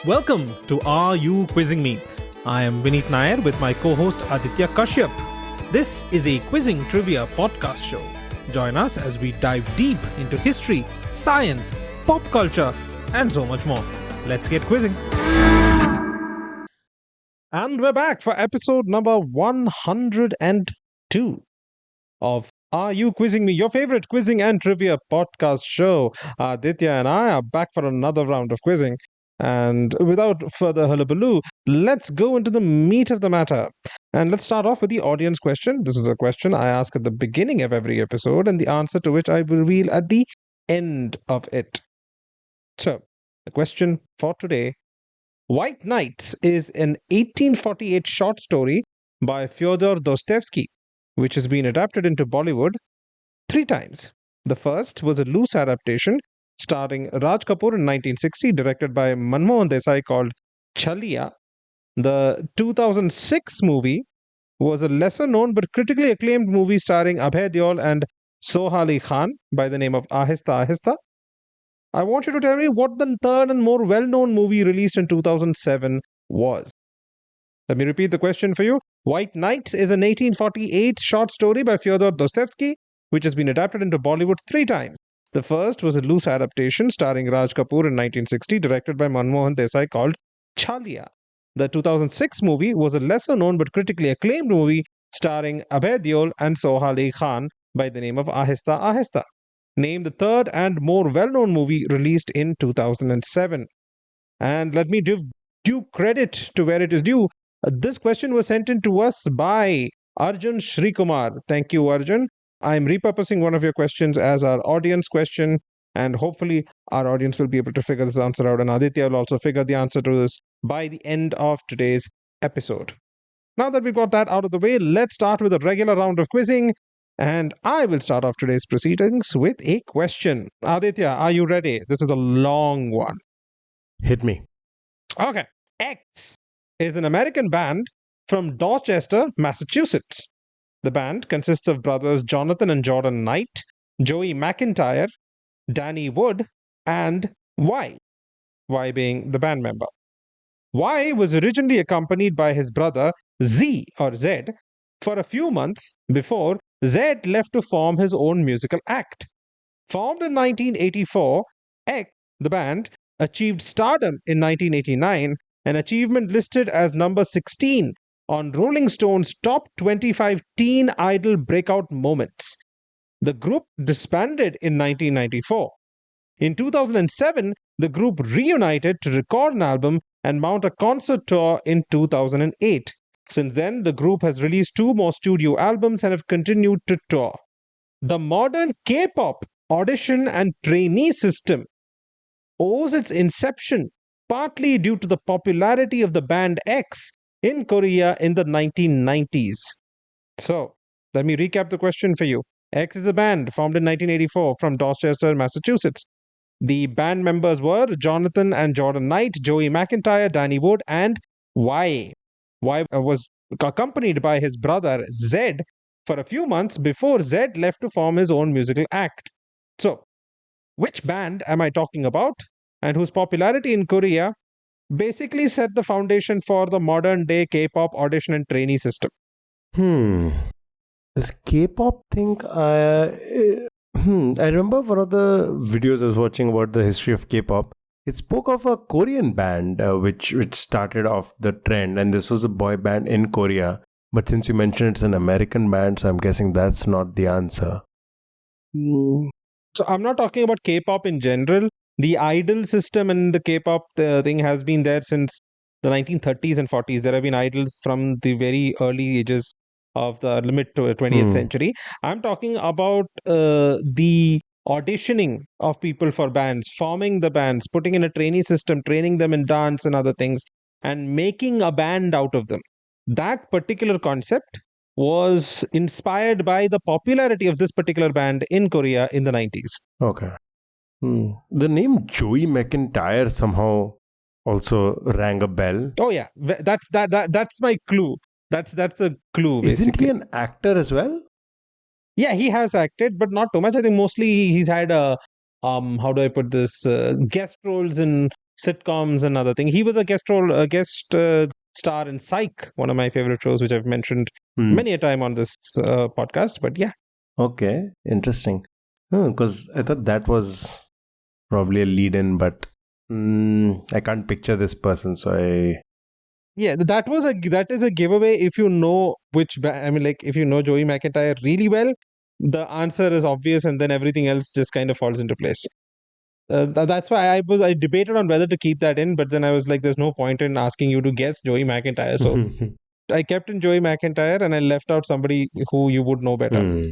Welcome to Are You Quizzing Me? I am Vineet Nair with my co-host Aditya Kashyap. This is a quizzing trivia podcast show. Join us as we dive deep into history, science, pop culture, and so much more. Let's get quizzing. And we're back for episode number 102 of Are You Quizzing Me? Your favorite quizzing and trivia podcast show. Aditya and I are back for another round of quizzing. And without further hullabaloo, let's go into the meat of the matter. And let's start off with the audience question. This is a question I ask at the beginning of every episode, and the answer to which I will reveal at the end of it. So, the question for today: White Nights is an 1848 short story by Fyodor Dostoevsky, which has been adapted into Bollywood 3 times. The first was a loose adaptation starring Raj Kapoor in 1960, directed by Manmohan Desai, called Chaliya. The 2006 movie was a lesser known but critically acclaimed movie starring Abhay Deol and Sohali Khan by the name of Ahista Ahista. I want you to tell me what the third and more well-known movie released in 2007 was. Let me repeat the question for you. White Nights is an 1848 short story by Fyodor Dostoevsky, which has been adapted into Bollywood 3 times. The first was a loose adaptation starring Raj Kapoor in 1960, directed by Manmohan Desai, called Chaliya. The 2006 movie was a lesser known but critically acclaimed movie starring Abhay Deol and Sohali Khan by the name of Ahista Ahista. Name the third and more well-known movie released in 2007. And let me give due credit to where it is due. This question was sent in to us by Arjun Shrikumar. Thank you, Arjun. I'm repurposing one of your questions as our audience question, and hopefully our audience will be able to figure this answer out, and Aditya will also figure the answer to this by the end of today's episode. Now that we've got that out of the way, let's start with a regular round of quizzing, and I will start off today's proceedings with a question. Aditya, are you ready? This is a long one. Hit me. Okay. X is an American band from Dorchester, Massachusetts. The band consists of brothers Jonathan and Jordan Knight, Joey McIntyre, Danny Wood, and Y. Y being the band member. Y was originally accompanied by his brother Z or Z for a few months before Z left to form his own musical act. Formed in 1984, X, the band, achieved stardom in 1989, an achievement listed as number 16 on Rolling Stone's top 25 Teen Idol Breakout Moments. The group disbanded in 1994. In 2007, the group reunited to record an album and mount a concert tour in 2008. Since then, the group has released 2 more studio albums and have continued to tour. The modern K-pop audition and trainee system owes its inception partly due to the popularity of the band X in Korea in the 1990s. So, let me recap the question for you. X is a band formed in 1984 from Dorchester, Massachusetts. The band members were Jonathan and Jordan Knight, Joey McIntyre, Danny Wood, and Y. Y was accompanied by his brother Z for a few months before Z left to form his own musical act. So, which band am I talking about, and whose popularity in Korea basically set the foundation for the modern day K-pop audition and trainee system? This K-pop thing, I remember one of the videos I was watching about the history of K-pop. It spoke of a Korean band which started off the trend, and this was a boy band in Korea. But since you mentioned it's an American band, so I'm guessing that's not the answer. So I'm not talking about K-pop in general. The idol system and the K-pop thing has been there since the 1930s and 40s. There have been idols from the very early ages of the mid 20th century. I'm talking about the auditioning of people for bands, forming the bands, putting in a trainee system, training them in dance and other things, and making a band out of them. That particular concept was inspired by the popularity of this particular band in Korea in the 90s. Okay. The name Joey McIntyre somehow also rang a bell. Oh yeah, that's my clue. That's a clue. Basically. Isn't he an actor as well? Yeah, he has acted, but not too much. I think mostly he's had how do I put this, guest roles in sitcoms and other thing. He was a guest star in Psych, one of my favorite shows, which I've mentioned many a time on this podcast. But yeah. Okay, interesting. Because I thought that was probably a lead-in, but I can't picture this person, so I. Yeah, that is a giveaway if you know I mean, like if you know Joey McIntyre really well, the answer is obvious, and then everything else just kind of falls into place. That's why I debated on whether to keep that in, but then I was like, there's no point in asking you to guess Joey McIntyre. So I kept in Joey McIntyre and I left out somebody who you would know better.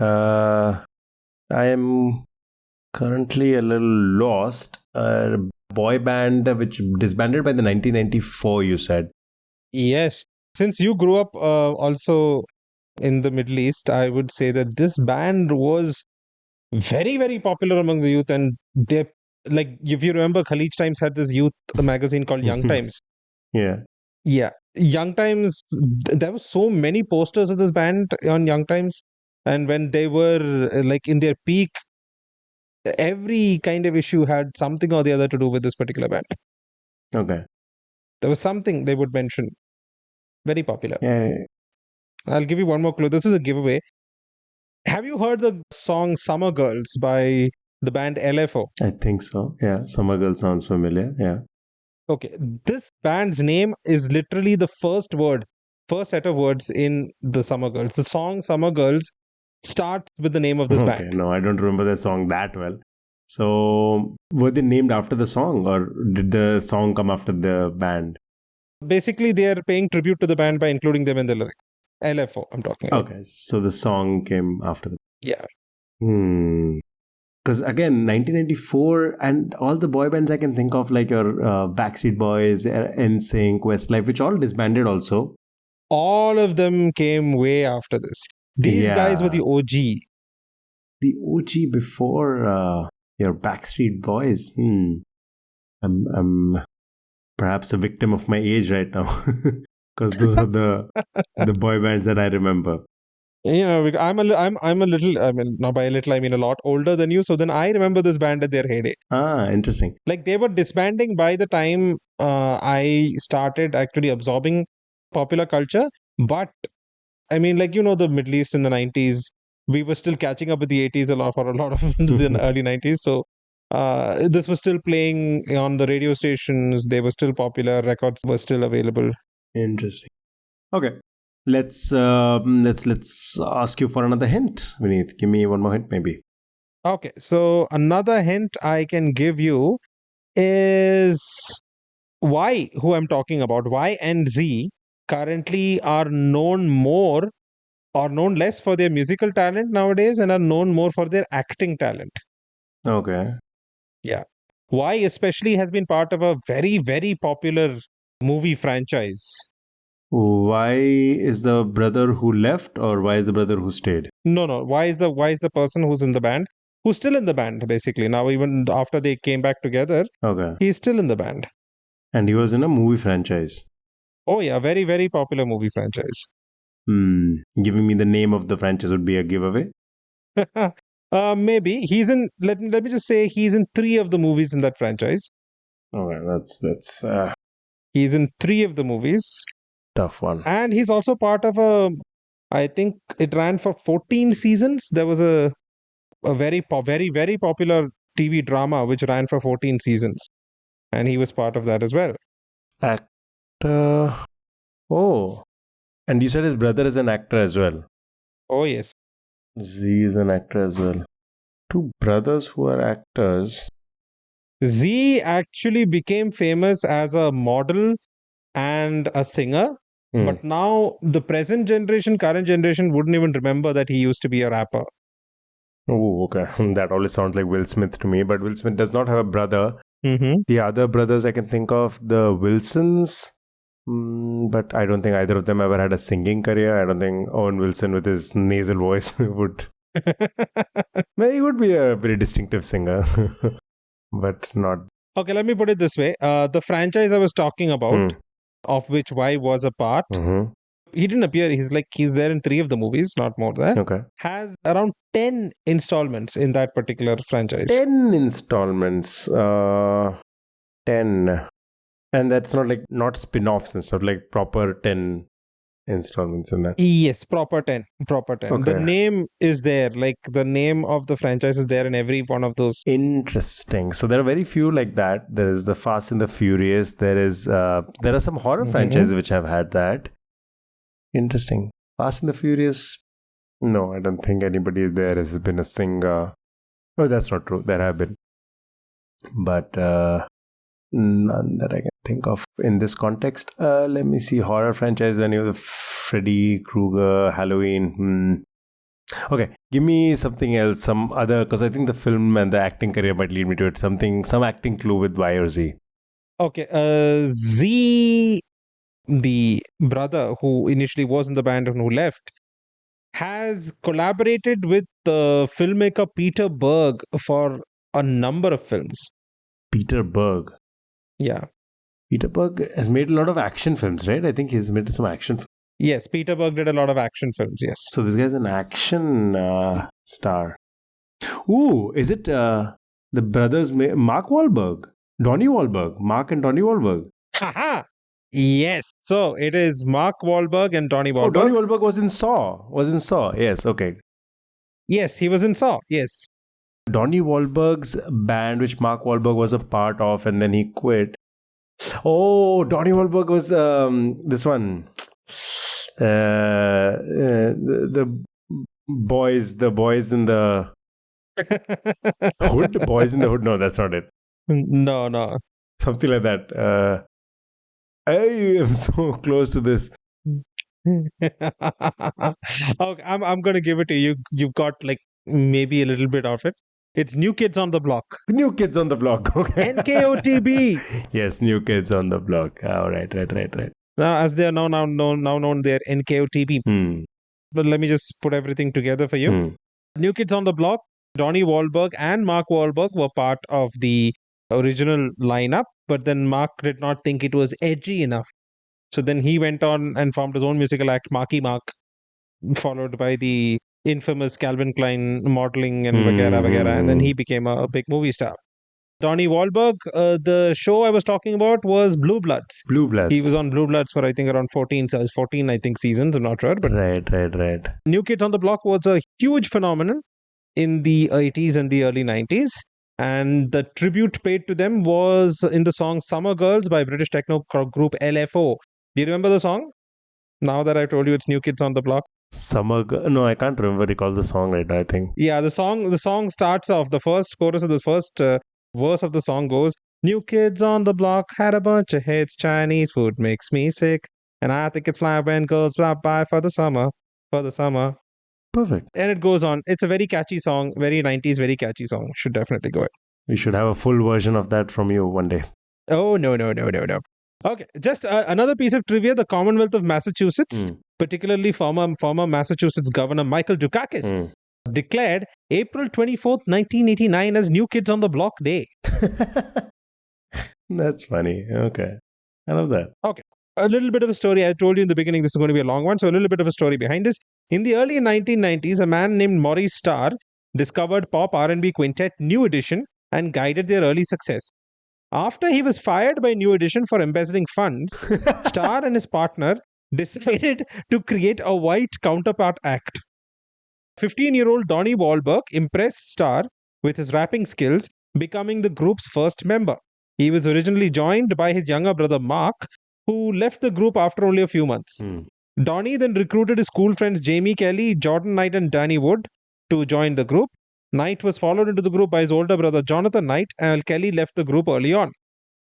I am currently a little lost. Boy band which disbanded by the 1994, you said. Yes. Since you grew up also in the Middle East, I would say that this band was very, very popular among the youth. And they, like, if you remember, Khalid Times had this youth magazine called Young Times. Yeah. Yeah. Young Times, there were so many posters of this band on Young Times. And when they were like in their peak, every kind of issue had something or the other to do with this particular band. Okay. There was something they would mention. Very popular. Yeah. I'll give you one more clue. This is a giveaway. Have you heard the song Summer Girls by the band LFO? I think so. Yeah. Summer Girl sounds familiar. Yeah. Okay. This band's name is literally the first set of words in the Summer Girls. The song Summer Girls starts with the name of this band. No, I don't remember that song that well. So, were they named after the song, or did the song come after the band? Basically, they are paying tribute to the band by including them in the lyric. LFO, I'm talking about. Okay, so the song came after. Yeah. Because again, 1994, and all the boy bands I can think of, like your Backstreet Boys, NSYNC, Westlife, which all disbanded also. All of them came way after this. These guys were the OG. The OG before your Backstreet Boys. I'm perhaps a victim of my age right now, because those are the boy bands that I remember. You know, I'm a little, I mean, not by a little, I mean a lot older than you. So then I remember this band at their heyday. Interesting. Like they were disbanding by the time I started actually absorbing popular culture. But I mean, like, you know, the Middle East in the 90s, we were still catching up with the 80s for a lot of the early 90s. So this was still playing on the radio stations. They were still popular. Records were still available. Interesting. Okay. Let's ask you for another hint, Vineet. Give me one more hint, maybe. Okay, so another hint I can give you is who I'm talking about. Y and Z currently are known more or known less for their musical talent nowadays and are known more for their acting talent. Okay. Yeah. Y especially has been part of a very, very popular movie franchise. Why is the brother who left, or why is the brother who stayed? No. Why is the person who's in the band, who's still in the band, basically. Now, even after they came back together, he's still in the band. And he was in a movie franchise. Oh, yeah. Very, very popular movie franchise. Giving me the name of the franchise would be a giveaway. Maybe. He's in, let me just say, he's in 3 of the movies in that franchise. Okay, that's He's in 3 of the movies. Tough one. And he's also part of I think it ran for 14 seasons. There was a very, very popular TV drama which ran for 14 seasons. And he was part of that as well. Actor. Oh. And you said his brother is an actor as well. Oh, yes. Z is an actor as well. 2 brothers who are actors. Z actually became famous as a model and a singer. But now the current generation wouldn't even remember that he used to be a rapper. Oh, okay. That always sounds like Will Smith to me, but Will Smith does not have a brother. Mm-hmm. The other brothers I can think of, the Wilsons, but I don't think either of them ever had a singing career. I don't think Owen Wilson with his nasal voice would. Well, he would be a very distinctive singer, but not. Okay, let me put it this way. The franchise I was talking about, of which Y was a part, he didn't appear. He's there in 3 of the movies, not more than that. Okay. Has around 10 installments in that particular franchise. 10 installments. 10 10. And that's not like not spin-offs and stuff, like proper 10 installments in that. Yes, proper 10. Proper 10. The Okay. name is there. Like the name of the franchise is there in every one of those. Interesting. So there are very few like that. There is the Fast and the Furious. There are some horror Mhm. franchises which have had that. Interesting. Fast and the Furious. No, I don't think anybody there has been a singer. Oh, that's not true. There have been, but none that I can think of in this context. Let me see. Horror franchise. Any of the Freddy Krueger, Halloween. Okay, give me something else, some other, because I think the film and the acting career might lead me to it. Some acting clue with Y or Z. Okay. Z, the brother who initially was in the band and who left, has collaborated with the filmmaker Peter Berg for a number of films. Peter Berg. Yeah. Peter Berg has made a lot of action films, right? I think he's made some action films. Yes, Peter Berg did a lot of action films. Yes. So this guy's an action star. Ooh, is it the brothers Mark Wahlberg? Donnie Wahlberg. Mark and Donnie Wahlberg. Haha. Yes. So it is Mark Wahlberg and Donnie Wahlberg. Oh, Donnie Wahlberg was in Saw. Yes, okay. Yes, he was in Saw. Yes. Donnie Wahlberg's band, which Mark Wahlberg was a part of, and then he quit. Oh, Donnie Wahlberg was this one. The boys in the hood. Boys in the hood. No, that's not it. No. Something like that. I am so close to this. Okay, I'm gonna give it to you. You've got like maybe a little bit of it. It's New Kids on the Block. New Kids on the Block. Okay. NKOTB. Yes, New Kids on the Block. Oh, right. Now, as they are now known, they're NKOTB. But let me just put everything together for you. New Kids on the Block, Donnie Wahlberg and Mark Wahlberg were part of the original lineup, but then Mark did not think it was edgy enough. So then he went on and formed his own musical act, Marky Mark, followed by the infamous Calvin Klein modeling and vagara, and then he became a big movie star. Donnie Wahlberg, the show I was talking about was Blue Bloods. Blue Bloods. He was on Blue Bloods for I think around 14 I think seasons, I'm not sure. But Right. New Kids on the Block was a huge phenomenon in the 80s and the early 90s. And the tribute paid to them was in the song Summer Girls by British techno group LFO. Do you remember the song? Now that I told you it's New Kids on the Block. No, I can't recall the song right now, I think. Yeah, the song starts off, the first chorus of the first verse of the song goes, New Kids on the Block had a bunch of hits, Chinese food makes me sick, and I think it's fly when girls drop by for the summer. Perfect. And it goes on. It's a very catchy song, very 90s, very catchy song. Should definitely go it. We should have a full version of that from you one day. Oh, no. Okay, just another piece of trivia. The Commonwealth of Massachusetts, particularly former Massachusetts Governor Michael Dukakis, declared April 24th, 1989 as New Kids on the Block Day. That's funny. Okay. I love that. Okay. A little bit of a story. I told you in the beginning this is going to be a long one. So a little bit of a story behind this. In the early 1990s, a man named Maurice Starr discovered pop R&B quintet New Edition and guided their early success. After he was fired by New Edition for embezzling funds, Starr and his partner decided to create a white counterpart act. 15-year-old Donnie Wahlberg impressed Starr with his rapping skills, becoming the group's first member. He was originally joined by his younger brother Mark, who left the group after only a few months. Donnie then recruited his school friends Jamie Kelly, Jordan Knight, and Danny Wood to join the group. Knight was followed into the group by his older brother Jonathan Knight, and Kelly left the group early on.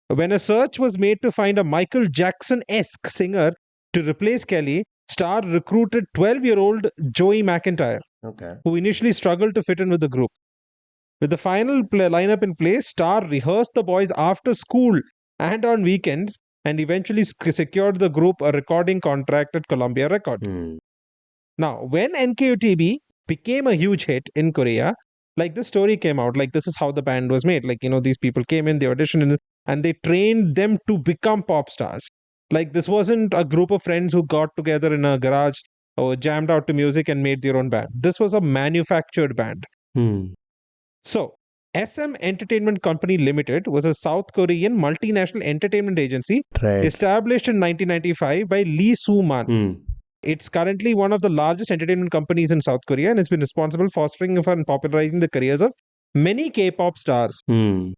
When a search was made to find a Michael Jackson-esque singer to replace Kelly, Starr recruited 12-year-old Joey McIntyre, who initially struggled to fit in with the group. With the final lineup in place, Starr rehearsed the boys after school and on weekends, and eventually secured the group a recording contract at Columbia Records. Now, when NKOTB became a huge hit in Korea, like this story came out, like this is how the band was made. Like, these people came in, they auditioned, and they trained them to become pop stars. Like, this wasn't a group of friends who got together in a garage or jammed out to music and made their own band. This was a manufactured band. So, SM Entertainment Company Limited was a South Korean multinational entertainment agency Right. established in 1995 by Lee Soo-man. Mm. It's currently one of the largest entertainment companies in South Korea, and it's been responsible for fostering and popularizing the careers of many K-pop stars. Mm.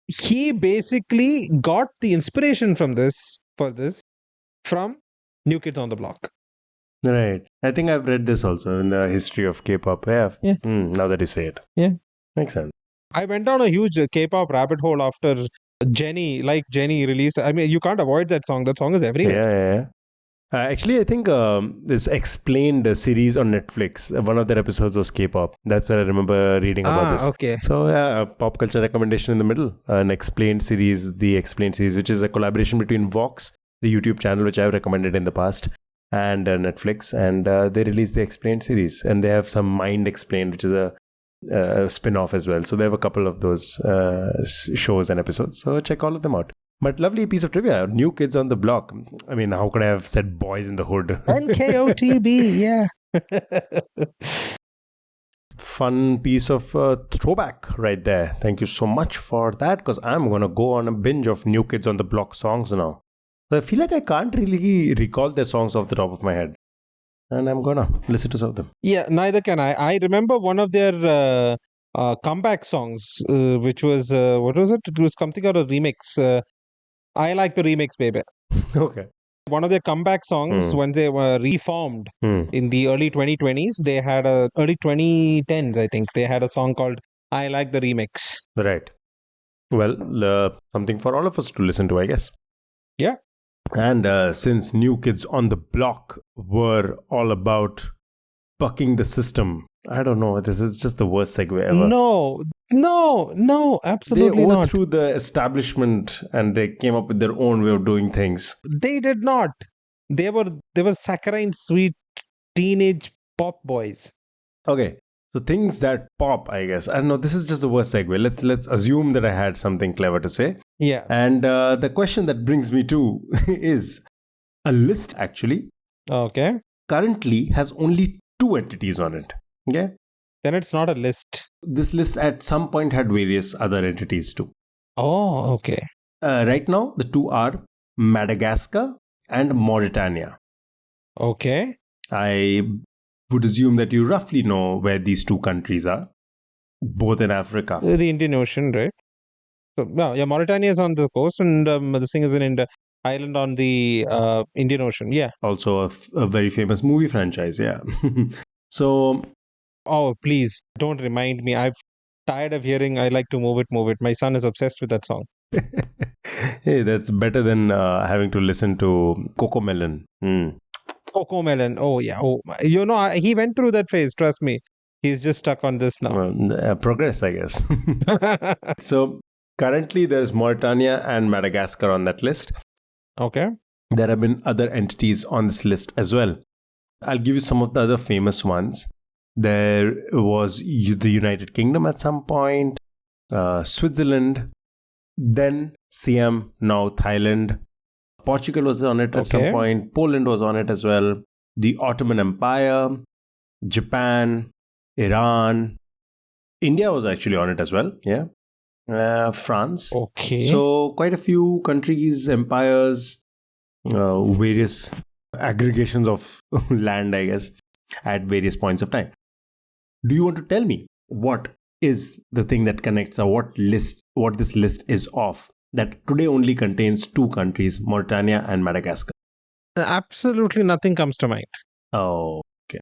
He basically got the inspiration from this from New Kids on the Block. Right. I think I've read this also in the history of K-pop. Yeah. Now that you say it. Yeah. Makes sense. I went down a huge K-pop rabbit hole after Jenny released. I mean, you can't avoid that song. That song is everywhere. Yeah. Actually, I think this Explained series on Netflix, one of their episodes was K-pop. That's where I remember reading about this. Okay. So, yeah, a pop culture recommendation in the middle. An Explained series, the Explained series, which is a collaboration between Vox, the YouTube channel, which I've recommended in the past, and Netflix. And they released the Explained series. And they have some Mind Explained, which is a spin-off as well. So they have a couple of those shows and episodes. So check all of them out. But lovely piece of trivia. New Kids on the Block. I mean, how could I have said Boys in the Hood? NKOTB, yeah. Fun piece of throwback right there. Thank you so much for that, because I'm going to go on a binge of New Kids on the Block songs now. So I feel like I can't really recall their songs off the top of my head. And I'm going to listen to some of them. Yeah, neither can I. I remember one of their comeback songs, which was, what was it? It was something out of remix. I Like the Remix, baby. Okay. One of their comeback songs, when they were reformed in the early 2020s, they had early 2010s, I think, they had a song called I Like the Remix. Right. Well, something for all of us to listen to, I guess. Yeah. And since New Kids on the Block were all about bucking the system, I don't know, this is just the worst segue ever. No, absolutely they not. overthrew the establishment and they came up with their own way of doing things. They did not. They were saccharine, sweet, teenage pop boys. Okay, so things that pop, I guess. I don't know, this is just the worst segue. Let's assume that I had something clever to say. Yeah. And the question that brings me to is a list, actually. Okay. Currently has only 2 entities on it. Okay. Then it's not a list. This list at some point had various other entities too. Oh, okay. Right now, the 2 are Madagascar and Mauritania. Okay. I would assume that you roughly know where these 2 countries are, both in Africa. The Indian Ocean, right? So, yeah, Mauritania is on the coast, and this thing is in island on the Indian Ocean. Yeah. Also a very famous movie franchise. Yeah. So. Oh, please don't remind me. I'm tired of hearing I Like to Move It. My son is obsessed with that song. Hey, that's better than having to listen to Cocomelon. Cocomelon. Oh, yeah. Oh, he went through that phase. Trust me. He's just stuck on this now. Progress, I guess. So currently there's Mauritania and Madagascar on that list. Okay. There have been other entities on this list as well. I'll give you some of the other famous ones. There was the United Kingdom at some point, Switzerland, then Siam, now Thailand. Portugal was on it at some point. Poland was on it as well. The Ottoman Empire, Japan, Iran. India was actually on it as well. Yeah. France. Okay. So quite a few countries, empires, various aggregations of land, I guess, at various points of time. Do you want to tell me what is the thing that connects, or what this list is of, that today only contains 2 countries, Mauritania and Madagascar? Absolutely nothing comes to mind. Oh, okay.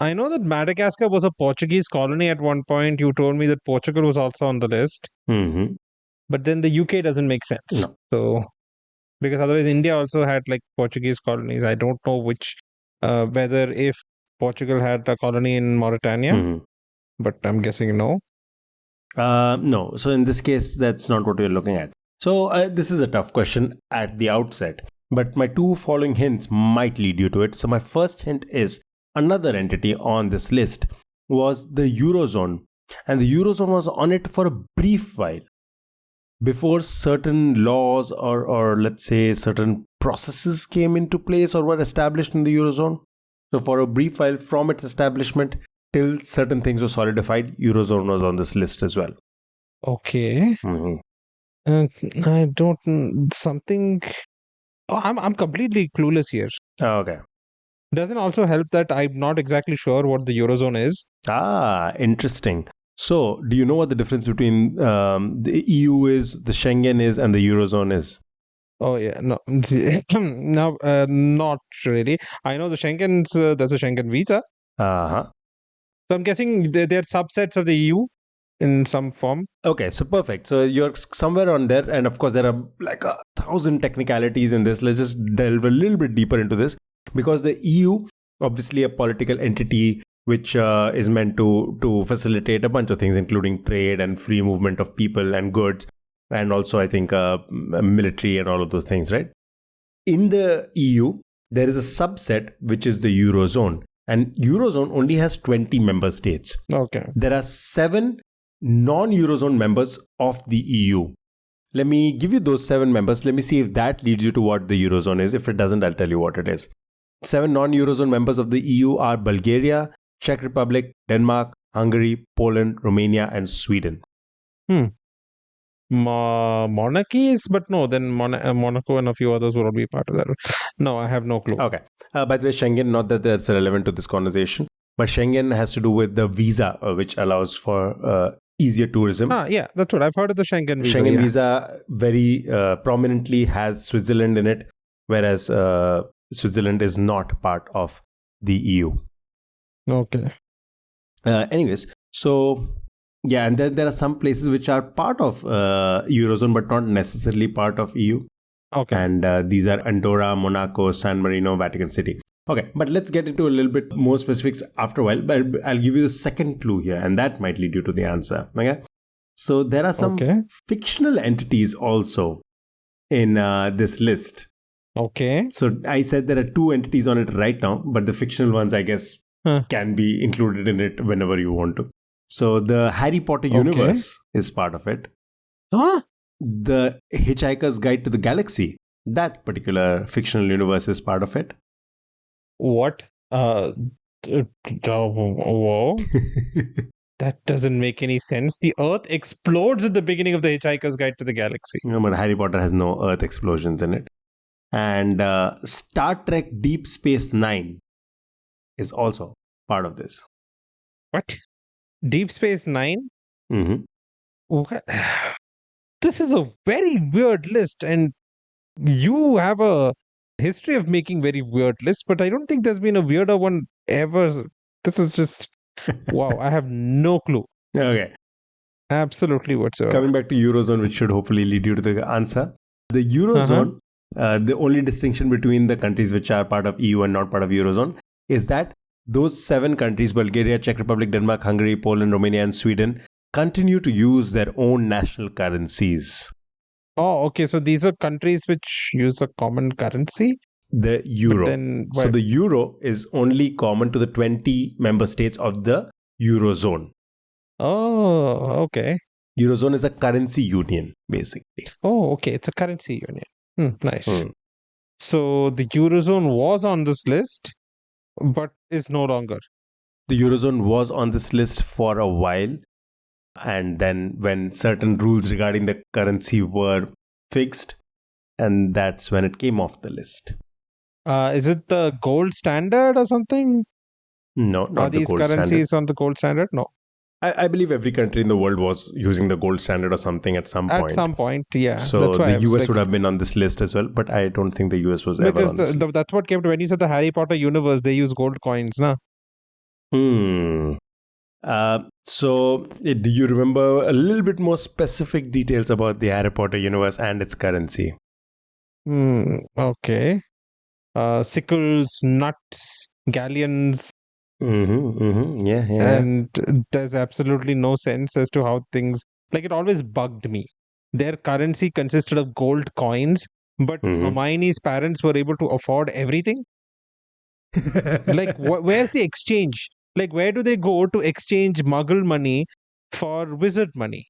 I know that Madagascar was a Portuguese colony at one point. You told me that Portugal was also on the list. Mm-hmm. But then the UK doesn't make sense. No. So, because otherwise India also had like Portuguese colonies. I don't know whether if Portugal had a colony in Mauritania, but I'm guessing no. No. So in this case, that's not what we're looking at. So this is a tough question at the outset, but my 2 following hints might lead you to it. So my first hint is another entity on this list was the Eurozone, and the Eurozone was on it for a brief while before certain laws or let's say certain processes came into place or were established in the Eurozone. So for a brief while from its establishment till certain things were solidified, Eurozone was on this list as well. Okay. Mhm. Uh, I don't something. Oh, I'm completely clueless here. Okay. Doesn't also help that I'm not exactly sure what the Eurozone is. Interesting. So, do you know what the difference between the EU is, the Schengen is, and the Eurozone is? Oh yeah, no, no, not really. I know the Schengen's there's a Schengen visa, Uh-huh. so I'm guessing they're subsets of the EU in some form. Okay, so perfect. So you're somewhere on there, and of course there are like 1,000 technicalities in this. Let's just delve a little bit deeper into this because the EU, obviously a political entity which is meant to facilitate a bunch of things, including trade and free movement of people and goods, and also I think military and all of those things, right? In the EU, there is a subset which is the Eurozone, and Eurozone only has 20 member states. Okay. There are 7 non-Eurozone members of the EU. Let me give you those 7 members. Let me see if that leads you to what the Eurozone is. If it doesn't, I'll tell you what it is. 7 non-Eurozone members of the EU are Bulgaria, Czech Republic, Denmark, Hungary, Poland, Romania, and Sweden. Hmm. Monarchies, but no, then Monaco and a few others will be part of that. No, I have no clue. Okay. By the way, Schengen, not that that's relevant to this conversation, but Schengen has to do with the visa, which allows for easier tourism. Yeah, that's what I've heard of the Schengen visa. Schengen visa very prominently has Switzerland in it, whereas Switzerland is not part of the EU. Okay. Anyways, so yeah, and then there are some places which are part of Eurozone but not necessarily part of EU. Okay. And these are Andorra, Monaco, San Marino, Vatican City. Okay, but let's get into a little bit more specifics after a while. But I'll give you the second clue here, and that might lead you to the answer. Okay, so there are some fictional entities also in this list. Okay. So I said there are 2 entities on it right now, but the fictional ones, I guess, can be included in it whenever you want to. So the Harry Potter universe is part of it. Huh? The Hitchhiker's Guide to the Galaxy, that particular fictional universe is part of it. What? Whoa. That doesn't make any sense. The Earth explodes at the beginning of the Hitchhiker's Guide to the Galaxy. No, but Harry Potter has no Earth explosions in it. And Star Trek Deep Space Nine is also part of this. What? Deep Space Nine? Mm-hmm. What? This is a very weird list, and you have a history of making very weird lists, but I don't think there's been a weirder one ever. This is just wow. I have no clue. Okay. Absolutely whatsoever. Coming back to Eurozone, which should hopefully lead you to the answer. The Eurozone, the only distinction between the countries which are part of EU and not part of Eurozone is that those 7 countries, Bulgaria, Czech Republic, Denmark, Hungary, Poland, Romania, and Sweden, continue to use their own national currencies. Oh, okay. So these are countries which use a common currency? The euro. So the euro is only common to the 20 member states of the Eurozone. Oh, okay. Eurozone is a currency union, basically. Oh, okay. It's a currency union. Nice. So the Eurozone was on this list, but is no longer. The Eurozone was on this list for a while. And then when certain rules regarding the currency were fixed, and that's when it came off the list. Is it the gold standard or something? No, not the gold standard. Are these currencies on the gold standard? No. I believe every country in the world was using the gold standard or something at some point. At some point, yeah. So the US would have been on this list as well, but I don't think the US was ever on this list. That's what came to when you said the Harry Potter universe, they use gold coins, na? So do you remember a little bit more specific details about the Harry Potter universe and its currency? Okay. Sickles, nuts, galleons. Yeah. And there's absolutely no sense as to how things, like, it always bugged me. Their currency consisted of gold coins, but Hermione's parents were able to afford everything. Like, where's the exchange? Like, where do they go to exchange Muggle money for wizard money?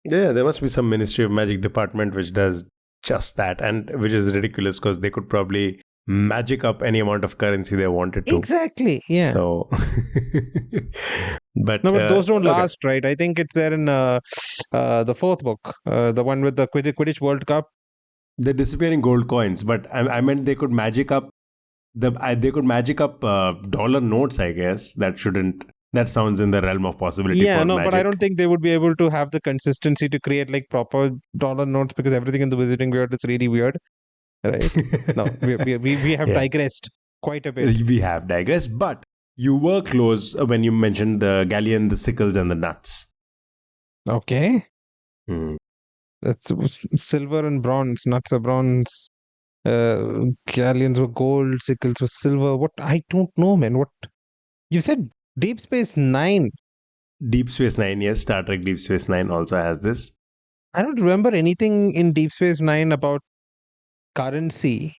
Yeah, there must be some Ministry of Magic department which does just that, and which is ridiculous because they could probably magic up any amount of currency they wanted to. Exactly, yeah. So, But No, but those don't okay. last, right? I think it's there in the fourth book, the one with the Quidditch World Cup. They're disappearing gold coins, but I meant they could magic up dollar notes. I guess that sounds in the realm of possibility Yeah, for no, but I magic. don't think they would be able to have the consistency to create like proper dollar notes because everything in the Wizarding World is really weird, right? No, we have Yeah, digressed quite a bit. we have digressed, but you were close when you mentioned the galleon, the sickles, and the nuts. Okay, Hmm. that's silver and bronze. Nuts are bronze. Galleons were gold. Sickles were silver. What? I don't know, man. What you said? Deep Space Nine. Deep Space Nine, yes, Star Trek Deep Space Nine also has this. I don't remember anything in Deep Space Nine about currency.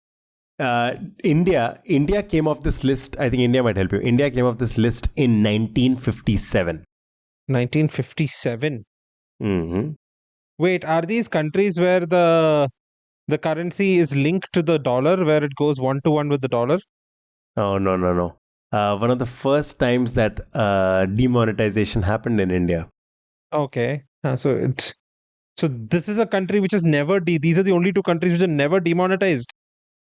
India came off this list. I think India might help you. India came off this list in 1957. 1957. Mm-hmm. Wait, are these countries where the currency is linked to the dollar, where it goes 1-to-1 with the dollar? Oh, no, no, no. One of the first times that demonetization happened in India. Okay, so this is a country which is never these are the only two countries which are never demonetized.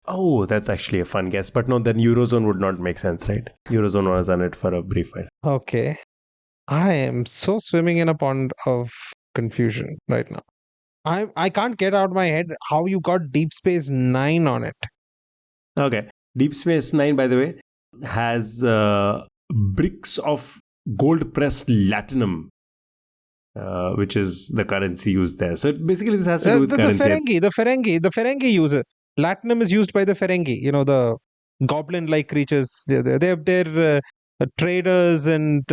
Oh, that's actually a fun guess. But no, then Eurozone would not make sense, right? Eurozone was on it for a brief while. Okay, I am so swimming in a pond of confusion right now. I can't get out of my head how you got Deep Space Nine on it. Okay. Deep Space Nine, by the way, has bricks of gold pressed latinum, which is the currency used there. So basically, this has to do with The currency. the Ferengi use it. Latinum is used by the Ferengi. You know, the goblin-like creatures. They're traders and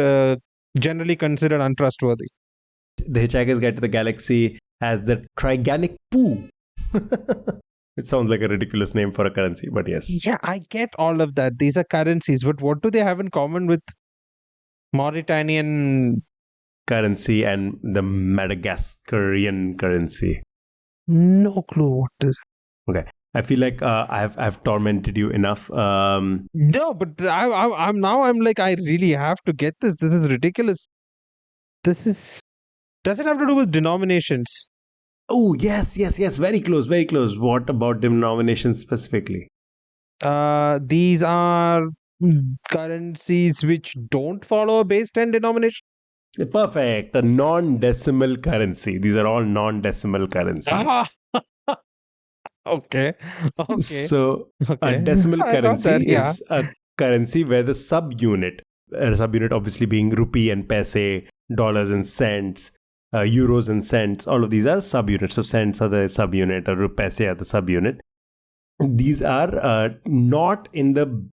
generally considered untrustworthy. The Hitchhiker's Guide to the Galaxy has the Triganic Poo. It sounds like a ridiculous name for a currency, but yes. Yeah, I get all of that. These are currencies, but what do they have in common with Mauritanian? Currency and the Madagascarian currency. No clue what is. Okay. I feel like I've tormented you enough. No, but I'm like I really have to get this. This is ridiculous. This is. Does it have to do with denominations? Oh, yes, yes, yes. Very close, very close. What about denominations specifically? These are currencies which don't follow a base 10 denomination. Perfect. A non-decimal currency. These are all non-decimal currencies. Ah, okay. Okay. So a Okay. decimal I got that, currency yeah. is a currency where the subunit obviously being rupee and paise, dollars and cents, euros and cents, all of these are subunits. So cents are the subunit or paise are the subunit. These are not in the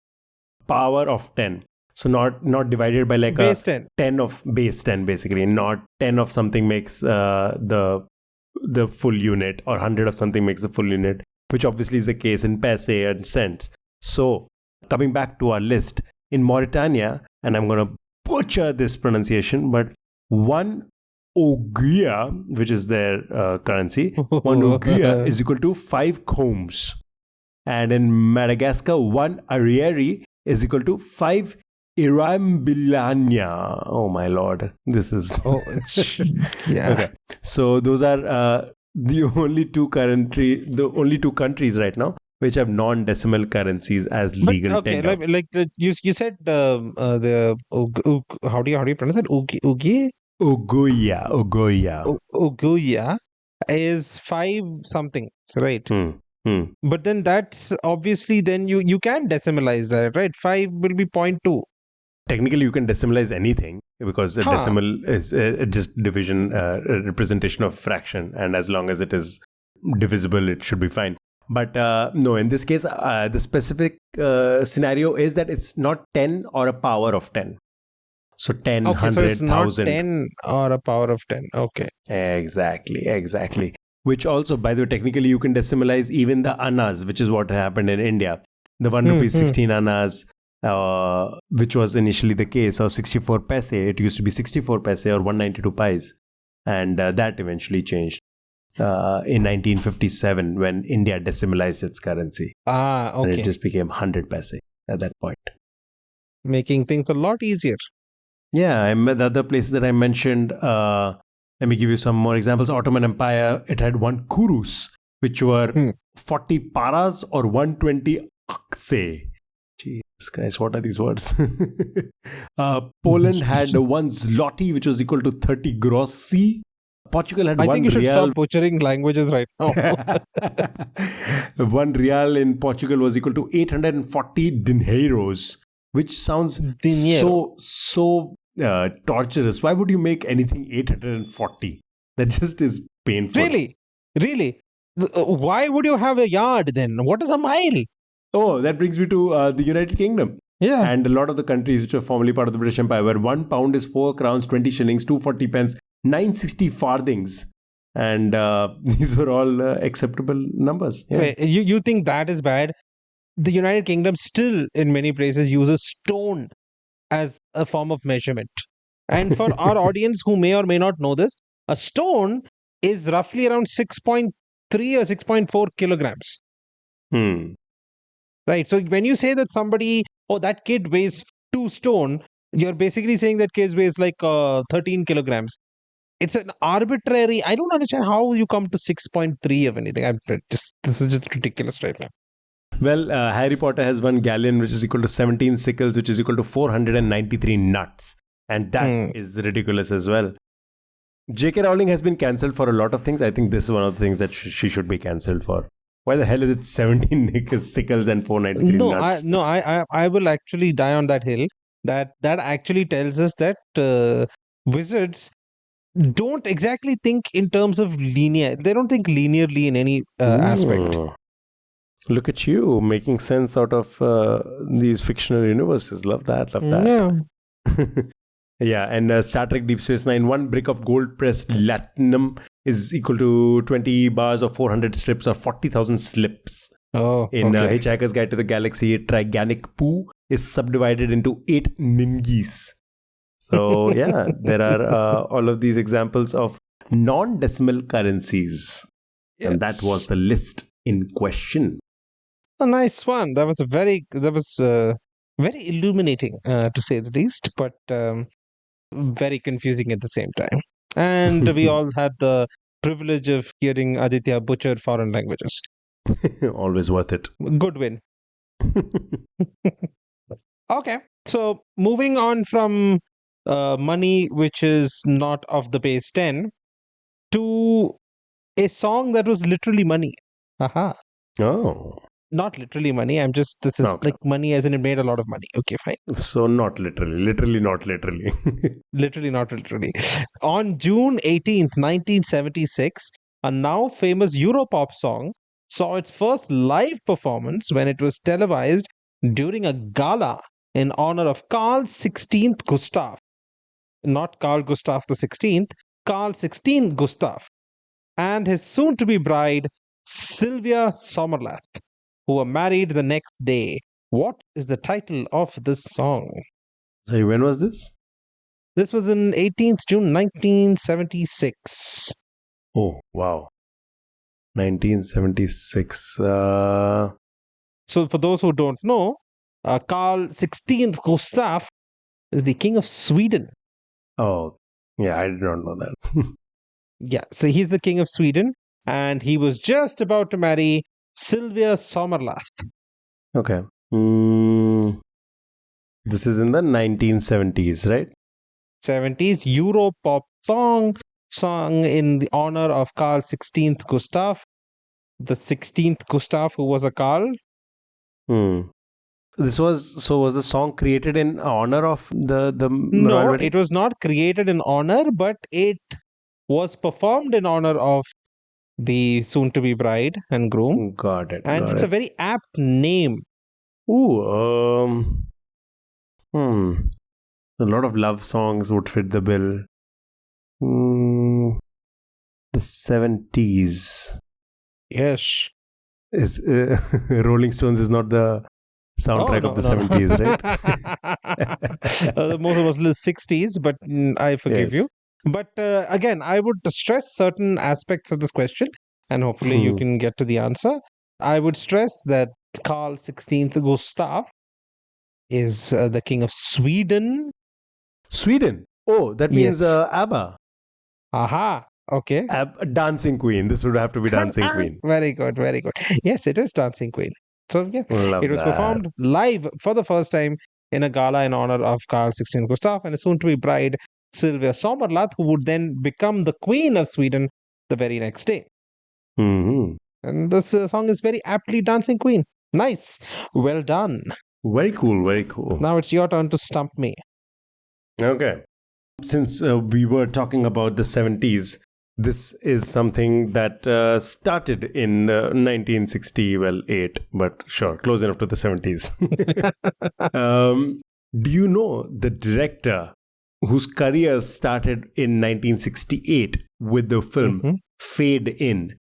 power of 10. So not divided by like Base a 10. 10 of base 10 basically. Not 10 of something makes the full unit, or 100 of something makes the full unit, which obviously is the case in paise and cents. So coming back to our list, in Mauritania, and I'm going to butcher this pronunciation, but one ogia, which is their currency, one ogia is equal to 5 combs. And in Madagascar, one arriere is equal to 5 Irambilania. Oh my lord, this is. Yeah. Okay, so those are the only two countries right now which have non-decimal currencies as legal okay, tender. like you said how do you pronounce it? Ogoya. Uguya is 5 something, right? But then that's obviously then you can decimalize that, right? 5 will be 0.2. Technically, you can decimalize anything because a decimal is just division, representation of fraction, and as long as it is divisible, it should be fine. But no, in this case, the specific scenario is that it's not 10 or a power of 10. So 10, Okay, 100, so it's not 1000. 10 or a power of 10. Okay. Exactly. Which also, by the way, technically you can decimalize even the annas, which is what happened in India. The 1 rupee 16 annas, which was initially the case, or 64 paise. It used to be 64 paise or 192 pies. And that eventually changed in 1957 when India decimalized its currency. Okay. And it just became 100 paise at that point. Making things a lot easier. Yeah, the other places that I mentioned, let me give you some more examples. Ottoman Empire, it had one kurus, which were Hmm. 40 paras or 120 akse. Jesus Christ, what are these words? Poland had one zloty, which was equal to 30 grossi. Portugal had I think one you should real. stop butchering languages right now. One real in Portugal was equal to 840 dinheiros, which sounds Dinero. so torturous. Why would you make anything 840? That just is painful. Really? Really? Why would you have a yard then? What is a mile? Oh, that brings me to the United Kingdom. Yeah. And a lot of the countries which were formerly part of the British Empire, where 1 pound is 4 crowns, 20 shillings, 240 pence, 960 farthings. And these were all acceptable numbers. Yeah. Wait, you think that is bad? The United Kingdom still, in many places, uses stone as a form of measurement. And for our audience who may or may not know this, a stone is roughly around 6.3 or 6.4 kilograms. Hmm. Right. So when you say that somebody, oh, that kid weighs 2 stone, you're basically saying that kid weighs like 13 kilograms. It's an arbitrary. I don't understand how you come to 6.3 of anything. This is just ridiculous right now. Well, Harry Potter has one galleon, which is equal to 17 sickles, which is equal to 493 nuts. And that is ridiculous as well. J.K. Rowling has been cancelled for a lot of things. I think this is one of the things that she should be cancelled for. Why the hell is it 17 sickles and 493 nuts? I will actually die on that hill. That actually tells us that wizards don't exactly think in terms of linear. They don't think linearly in any aspect. Look at you making sense out of these fictional universes. Love that. Love that. Yeah. Yeah, and Star Trek Deep Space Nine, one brick of gold pressed latinum is equal to 20 bars or 400 strips or 40,000 slips. Oh, In okay. Hitchhiker's Guide to the Galaxy, Triganic poo is subdivided into 8 ningis. So, yeah, there are all of these examples of non-decimal currencies. Yes. And that was the list in question. A nice one. That was very illuminating, to say the least, but very confusing at the same time. And we all had the privilege of hearing Aditya butcher foreign languages. Always worth it. Good win. Okay, so moving on from money, which is not of the base 10, to a song that was literally money. Haha. Oh. Not literally money. This is Okay. like money as in it made a lot of money. Okay, fine. So not literally. Literally not literally. Literally, not literally. On June 18th, 1976, a now famous Europop song saw its first live performance when it was televised during a gala in honor of Carl XVI Gustav. Not Carl Gustav the 16th, Carl XVI Gustav, and his soon to be bride, Sylvia Sommerlath, who were married the next day. What is the title of this song? Sorry, when was this? This was in 18th June 1976. Oh, wow. 1976. So, for those who don't know, Carl XVI Gustav is the king of Sweden. Oh, yeah, I did not know that. Yeah, so he's the king of Sweden, and he was just about to marry Sylvia Sommerlath. Okay. This is in the 1970s, right? 70s Europop song sung in the honor of Carl XVI Gustav, the 16th Gustav, who was a Carl. Was the song created in honor of the No, royal wedding? it was not created in honor, but it was performed in honor of the soon-to-be bride and groom. Got it. And it's a very apt name. Ooh, a lot of love songs would fit the bill. The 70s. Yes. Is Rolling Stones is not the soundtrack of the 70s, right? Most of us live 60s, but I forgive you. But again, I would stress certain aspects of this question, and hopefully you can get to the answer. I would stress that Carl XVI Gustav is the king of Sweden. Sweden. Oh, that means Yes. ABBA. Aha. Okay. Dancing Queen. This would have to be Dancing Queen. Very good. Very good. Yes, it is Dancing Queen. So yeah, it Love was that. performed live for the first time in a gala in honor of Carl 16 Gustav and his soon-to-be bride Silvia Sommerlath, who would then become the Queen of Sweden the very next day. Hmm. And this song is very aptly Dancing Queen. Nice. Well done. Very cool. Very cool. Now it's your turn to stump me. Okay. Since we were talking about the 70s, this is something that started in 1960, well, 8, but sure, close enough to the 70s. Do you know the director whose career started in 1968 with the film Fade In?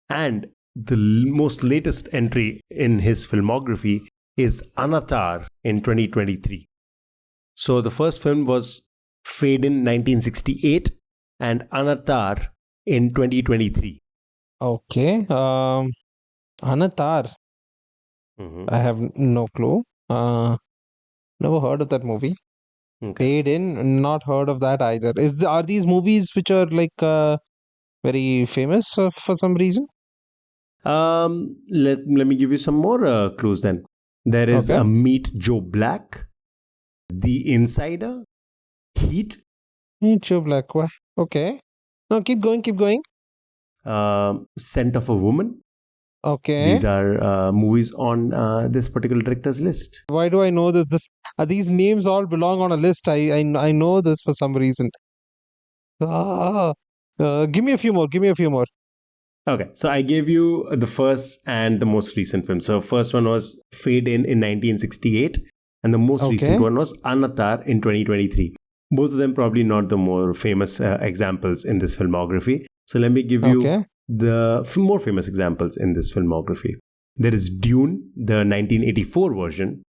And the most latest entry in his filmography is Anatar in 2023. So the first film was Fade In 1968 and Anatar in 2023. Okay. Anatar. I have no clue. Never heard of that movie. Okay. Fade In, not heard of that either. Are these movies which are like very famous for some reason? Let me give you some more clues then. There is Okay. a Meet Joe Black, The Insider, Heat, Joe Black. Why? Okay. No, keep going, keep going. Scent of a Woman. Okay. These are movies on this particular director's list. Why do I know this? These names all belong on a list. I know this for some reason. Give me a few more. Give me a few more. Okay, so I gave you the first and the most recent film. So first one was Fade In 1968, and the most recent one was Anatar in 2023. Both of them probably not the more famous examples in this filmography. So let me give you the more famous examples in this filmography. There is Dune, the 1984 version,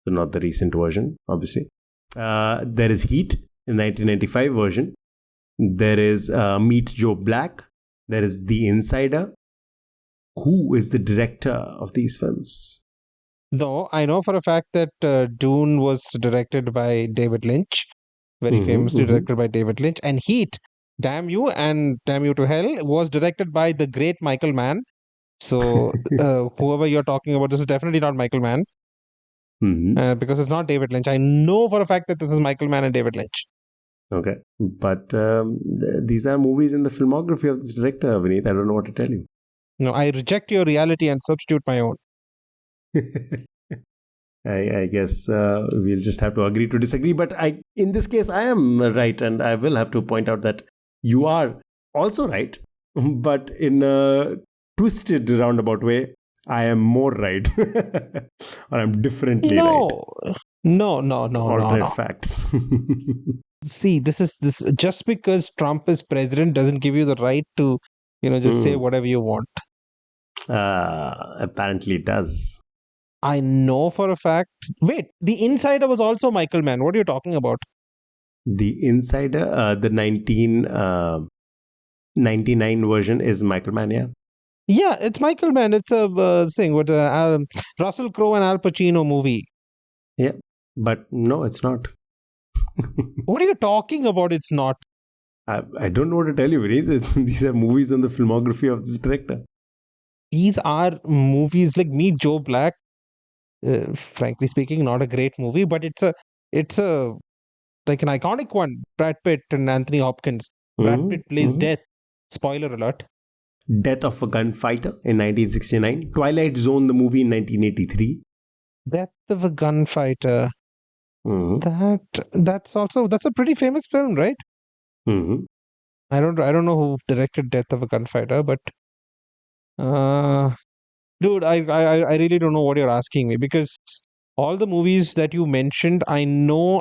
so not the recent version, obviously. There is Heat, the 1995 version. There is Meet Joe Black. There is The Insider. Who is the director of these films? No, I know for a fact that Dune was directed by David Lynch, very famously directed by David Lynch, and Heat, damn you and damn you to hell, was directed by the great Michael Mann. So whoever you're talking about, this is definitely not Michael Mann, because it's not David Lynch. I know for a fact that this is Michael Mann and David Lynch. Okay, but these are movies in the filmography of this director, Vineet. I don't know what to tell you. No, I reject your reality and substitute my own. I guess we'll just have to agree to disagree. But in this case, I am right, and I will have to point out that you are also right, but in a twisted roundabout way, I am more right, or I'm differently right. No. Alternate facts. See, this just because Trump is president doesn't give you the right to, just say whatever you want. Apparently it does. I know for a fact. Wait, The Insider was also Michael Mann. What are you talking about? The Insider, the 1999 version is Michael Mann, yeah? Yeah, it's Michael Mann. It's a thing with Russell Crowe and Al Pacino movie. Yeah, but no, it's not. What are you talking about? It's not. I don't know what to tell you, Vineet. These are movies on the filmography of this director. These are movies like Meet Joe Black. Frankly speaking, not a great movie, but it's a like an iconic one. Brad Pitt and Anthony Hopkins. Brad Pitt plays Death. Spoiler alert. Death of a Gunfighter in 1969. Twilight Zone, the movie in 1983. Death of a Gunfighter. That's a pretty famous film, right? I don't know who directed Death of a Gunfighter, but dude, I really don't know what you're asking me, because all the movies that you mentioned, I know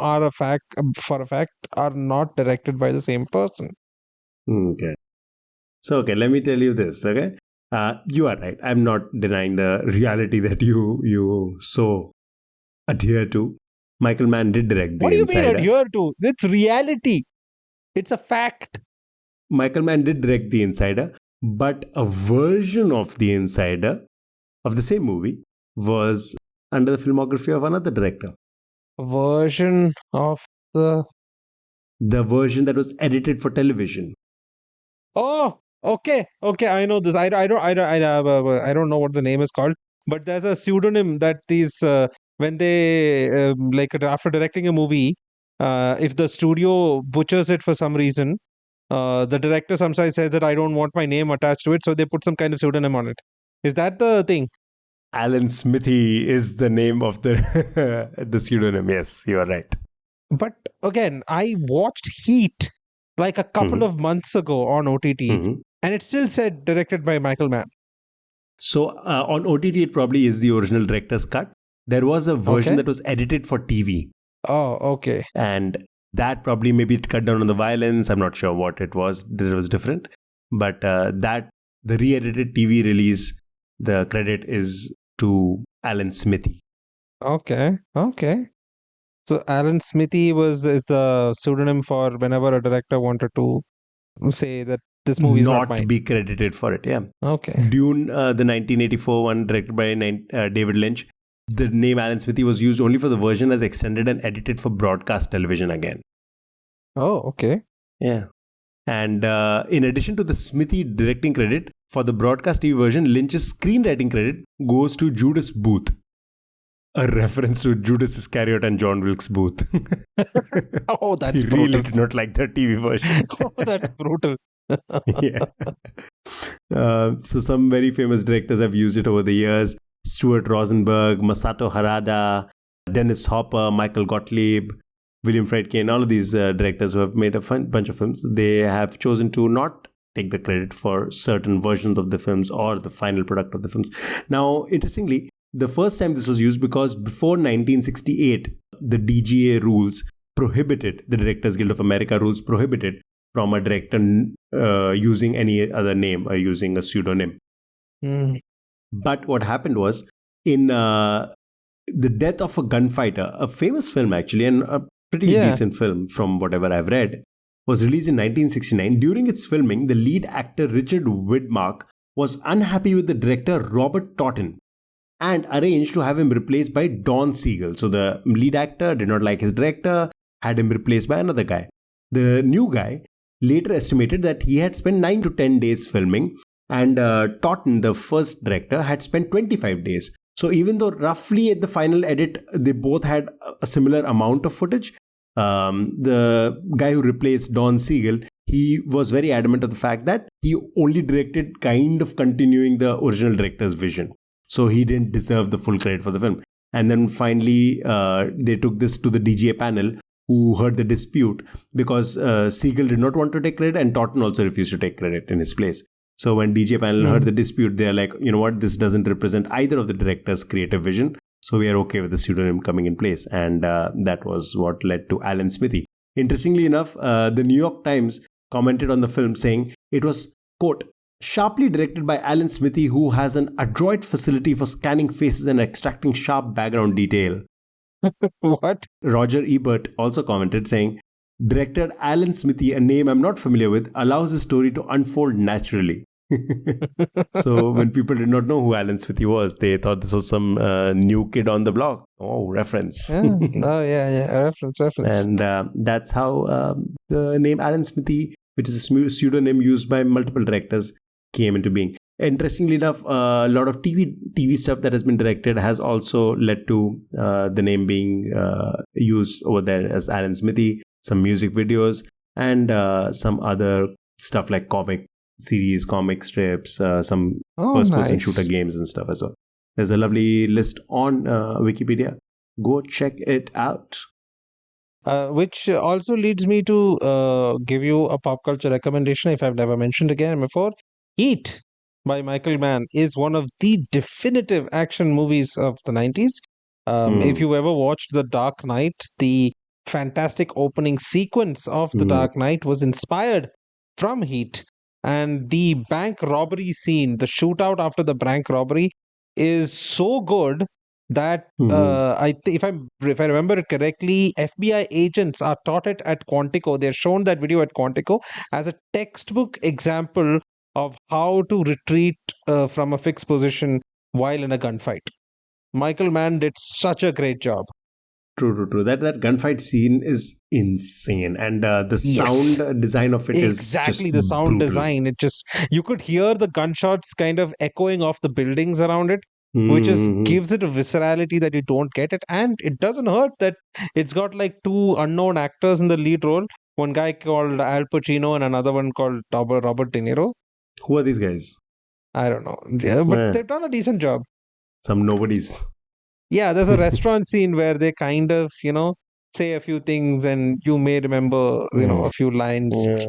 for a fact are not directed by the same person. Okay. So, let me tell you this, okay? You are right. I'm not denying the reality that you so adhere to. Michael Mann did direct The Insider. What do you mean adhere to? It's reality. It's a fact. Michael Mann did direct The Insider, but a version of The Insider of the same movie was under the filmography of another director. A version of the the version that was edited for television. Oh, okay, okay. I know this. I don't know what the name is called, but there's a pseudonym that these when they like after directing a movie, if the studio butchers it for some reason, the director sometimes says that I don't want my name attached to it, so they put some kind of pseudonym on it. Is that the thing? Alan Smithy is the name of the the pseudonym. Yes, you are right. But again, I watched Heat like a couple Mhm, of months ago on OTT, mhm. and it still said directed by Michael Mann. So on OTT, it probably is the original director's cut. There was a version Okay. that was edited for TV, Oh, okay. and that probably maybe it cut down on the violence. I'm not sure what it was that was different, but that the re-edited TV release, the credit is to Alan Smithy. Okay. Okay. So Alan Smithy was is the pseudonym for whenever a director wanted to say that this movie is not Not mine. be credited for it. Yeah. Okay. Dune, the 1984 one directed by David Lynch, the name Alan Smithy was used only for the version as extended and edited for broadcast television again. Oh, okay. Yeah. And in addition to the Smithy directing credit, for the broadcast TV version, Lynch's screenwriting credit goes to Judas Booth, a reference to Judas Iscariot and John Wilkes Booth. Oh, that's He really brutal. did not like the TV version. Oh, that's brutal. Yeah. So some very famous directors have used it over the years. Stuart Rosenberg, Masato Harada, Dennis Hopper, Michael Gottlieb, William Friedkin, all of these directors who have made a bunch of films, they have chosen to not take the credit for certain versions of the films or the final product of the films. Now, interestingly, the first time this was used because before 1968, the DGA rules prohibited, the Directors Guild of America rules prohibited from a director using any other name or using a pseudonym. Mm. But what happened was in The Death of a Gunfighter, a famous film actually, and a pretty Yeah. decent film from whatever I've read, was released in 1969. During its filming, the lead actor Richard Widmark was unhappy with the director Robert Totten and arranged to have him replaced by Don Siegel. So the lead actor did not like his director, had him replaced by another guy. The new guy later estimated that he had spent 9 to 10 days filming, and Totten, the first director, had spent 25 days. So even though roughly at the final edit they both had a similar amount of footage, the guy who replaced Don Siegel, he was very adamant of the fact that he only directed kind of continuing the original director's vision. So he didn't deserve the full credit for the film. And then finally, they took this to the DGA panel, who heard the dispute because Siegel did not want to take credit and Totten also refused to take credit in his place. So when DGA panel heard the dispute, they're like, you know what, this doesn't represent either of the director's creative vision. So we are okay with the pseudonym coming in place. And that was what led to Alan Smithy. Interestingly enough, the New York Times commented on the film saying it was, quote, sharply directed by Alan Smithy, who has an adroit facility for scanning faces and extracting sharp background detail. What? Roger Ebert also commented saying, director Alan Smithy, a name I'm not familiar with, allows the story to unfold naturally. So when people did not know who Alan Smithy was, they thought this was some new kid on the block. Oh, reference. Yeah. Oh, yeah. Reference. And that's how the name Alan Smithy, which is a pseudonym used by multiple directors, came into being. Interestingly enough, a lot of TV stuff that has been directed has also led to the name being used over there as Alan Smithy, some music videos, and some other stuff like comic series, comic strips, some first-person shooter games and stuff as well. There's a lovely list on Wikipedia. Go check it out. Which also leads me to give you a pop culture recommendation if I've never mentioned again before. Heat by Michael Mann is one of the definitive action movies of the 90s. If you ever watched The Dark Knight, the fantastic opening sequence of The Dark Knight was inspired from Heat. And the bank robbery scene, the shootout after the bank robbery, is so good that if I remember it correctly, FBI agents are taught it at Quantico. They're shown that video at Quantico as a textbook example of how to retreat from a fixed position while in a gunfight. Michael Mann did such a great job. True. That gunfight scene is insane, and the Yes. sound design of it is just Exactly, the sound brutal. design. It just, you could hear the gunshots kind of echoing off the buildings around it, which just Mm-hmm. gives it a viscerality that you don't get it. And it doesn't hurt that it's got like two unknown actors in the lead role. One guy called Al Pacino and another one called Robert De Niro. Who are these guys? I don't know. Yeah, but Eh, they've done a decent job. some nobodies. Yeah, there's a restaurant scene where they kind of, say a few things and you may remember, Mm. a few lines. Yeah.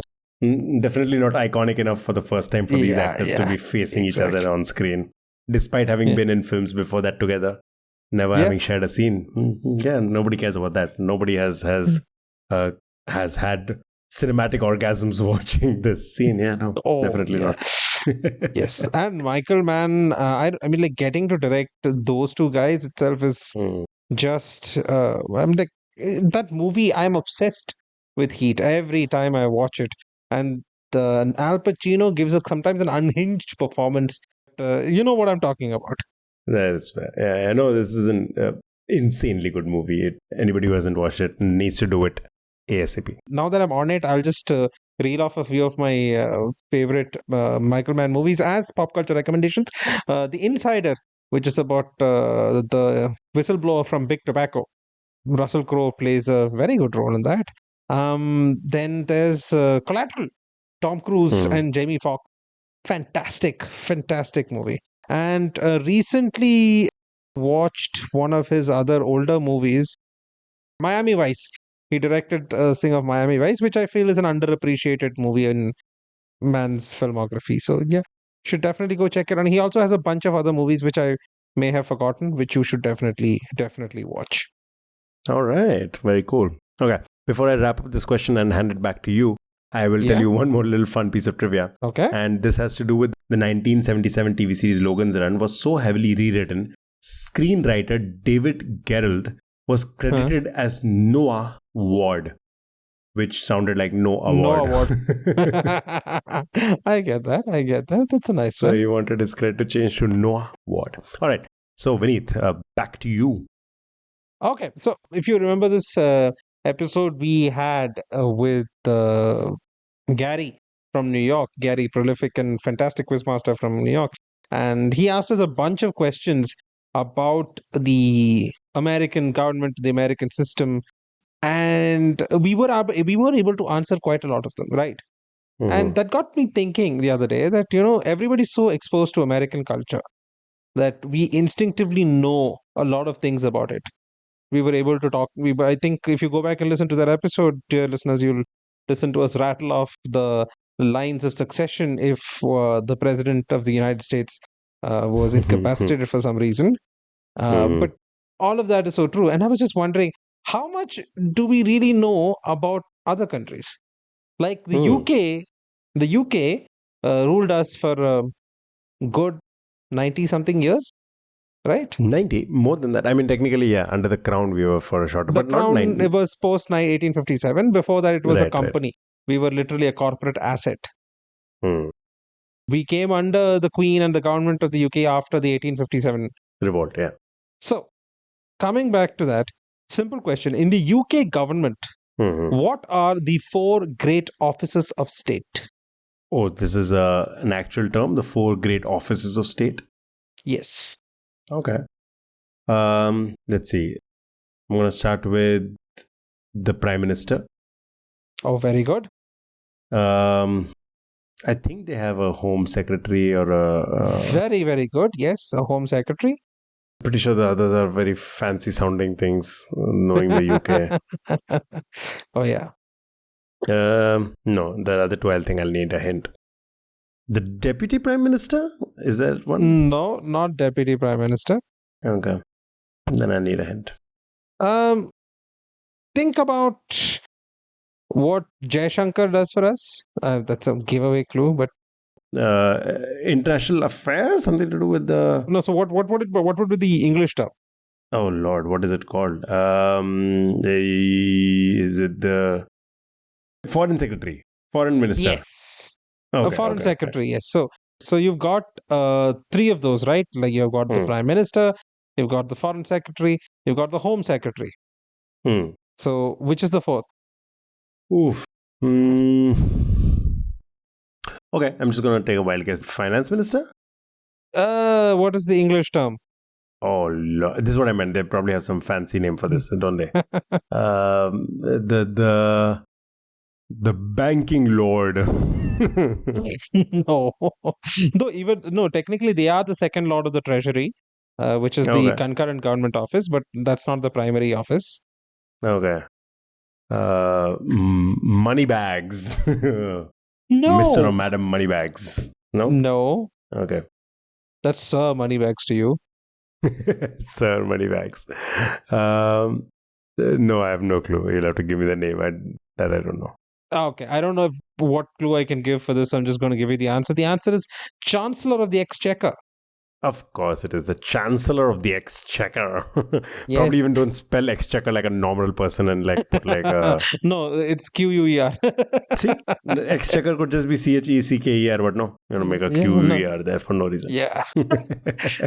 Definitely not iconic enough for the first time for these Yeah, actors to yeah, be facing each exactly. other on screen, despite having Yeah. been in films before that together, never Yeah. having shared a scene. Yeah, nobody cares about that. Nobody uh, has had cinematic orgasms watching this scene. Yeah, no, Oh, definitely yeah. not. Yes. And Michael Mann, I mean, like getting to direct those two guys itself is Mm. just, I'm like, that movie, I'm obsessed with Heat every time I watch it. And Al Pacino gives us sometimes an unhinged performance. You know what I'm talking about. That is fair. Yeah, I know this is an insanely good movie. Anybody who hasn't watched it needs to do it ASAP. Now that I'm on it, I'll just reel off a few of my favorite Michael Mann movies as pop culture recommendations. The Insider, which is about the whistleblower from Big Tobacco. Russell Crowe plays a very good role in that. Then there's Collateral, Tom Cruise Hmm. and Jamie Foxx. Fantastic movie. And recently watched one of his other older movies, Miami Vice. He directed Sing of Miami Vice, which I feel is an underappreciated movie in Man's filmography. So yeah, should definitely go check it. And he also has a bunch of other movies which I may have forgotten, which you should definitely watch. All right. Very cool. Okay. Before I wrap up this question and hand it back to you, I will tell Yeah. you one more little fun piece of trivia. Okay. And this has to do with the 1977 TV series Logan's Run was so heavily rewritten. Screenwriter David Gerald was credited as Noah Ward, which sounded like no No award. award. I get that. That's a nice So one. he wanted his credit to change to Noah Ward. All right. So Vineet, back to you. Okay, so if you remember this episode we had with Gary from New York, Gary, prolific and fantastic quizmaster from New York, and he asked us a bunch of questions about the American government, the American system, and we were able to answer quite a lot of them, right? And Mhm. that got me thinking the other day that everybody's so exposed to American culture that we instinctively know a lot of things about it. We were able to talk. I think if you go back and listen to that episode, dear listeners, you'll listen to us rattle off the lines of succession if the president of the United States was incapacitated for some reason. But all of that is so true. And I was just wondering, how much do we really know about other countries? Like the UK ruled us for a good 90 something years, right? 90, more than that. I mean, technically, yeah, under the crown we were for a short, The but not Crown, 90. it was post 1857. Before that, it was a Right. company. We were literally a corporate asset. Hmm. We came under the Queen and the government of the UK after the 1857. Revolt, yeah. So, coming back to that, simple question. In the UK government, Mhm. what are the four great offices of state? Oh, this is an actual term, the four great offices of state. Yes. Okay. Let's see. I'm going to start with the Prime Minister. Oh, very good. I think they have a Home Secretary or Very, very good. Yes, a Home Secretary. pretty sure the others are very fancy sounding things, knowing the UK. Oh, yeah. No, the other two, I think I'll need a hint. The Deputy Prime Minister? Is that one? No, not Deputy Prime Minister. Okay. Then I need a hint. Think about what Shankar does for us. That's a giveaway clue, but International affairs? Something to do with the... no. So what would be the English term? Oh Lord, what is it called? Is it the Foreign Secretary? Foreign Minister? Yes, Okay, a foreign okay. secretary. Yes. So you've got three of those, right? Like you've got the prime minister, you've got the foreign secretary, you've got the home secretary. Hmm. So, which is the fourth? Oof. Hmm. Okay, I'm just going to take a wild guess. Finance minister? What is the English term? Oh, this is what I meant. They probably have some fancy name for this, don't they? The banking lord. No, no. Technically, they are the second Lord of the Treasury, which is the Okay. concurrent government office, but that's not the primary office. Okay. Money bags. Mr. or No, Madam Moneybags. No? no, Okay. that's Sir Moneybags to you. Sir Moneybags. No, I have no clue. You'll have to give me the name. That I don't know. Okay, I don't know what clue I can give for this. I'm just going to give you the answer. The answer is Chancellor of the Exchequer. Of course, it is the Chancellor of the Exchequer. Probably Yes. even don't spell Exchequer like a normal person and like put like a. No, it's QUER. See, Exchequer could just be CHECKER, but no, you know, make a Yeah, no. QER there for no reason. Yeah.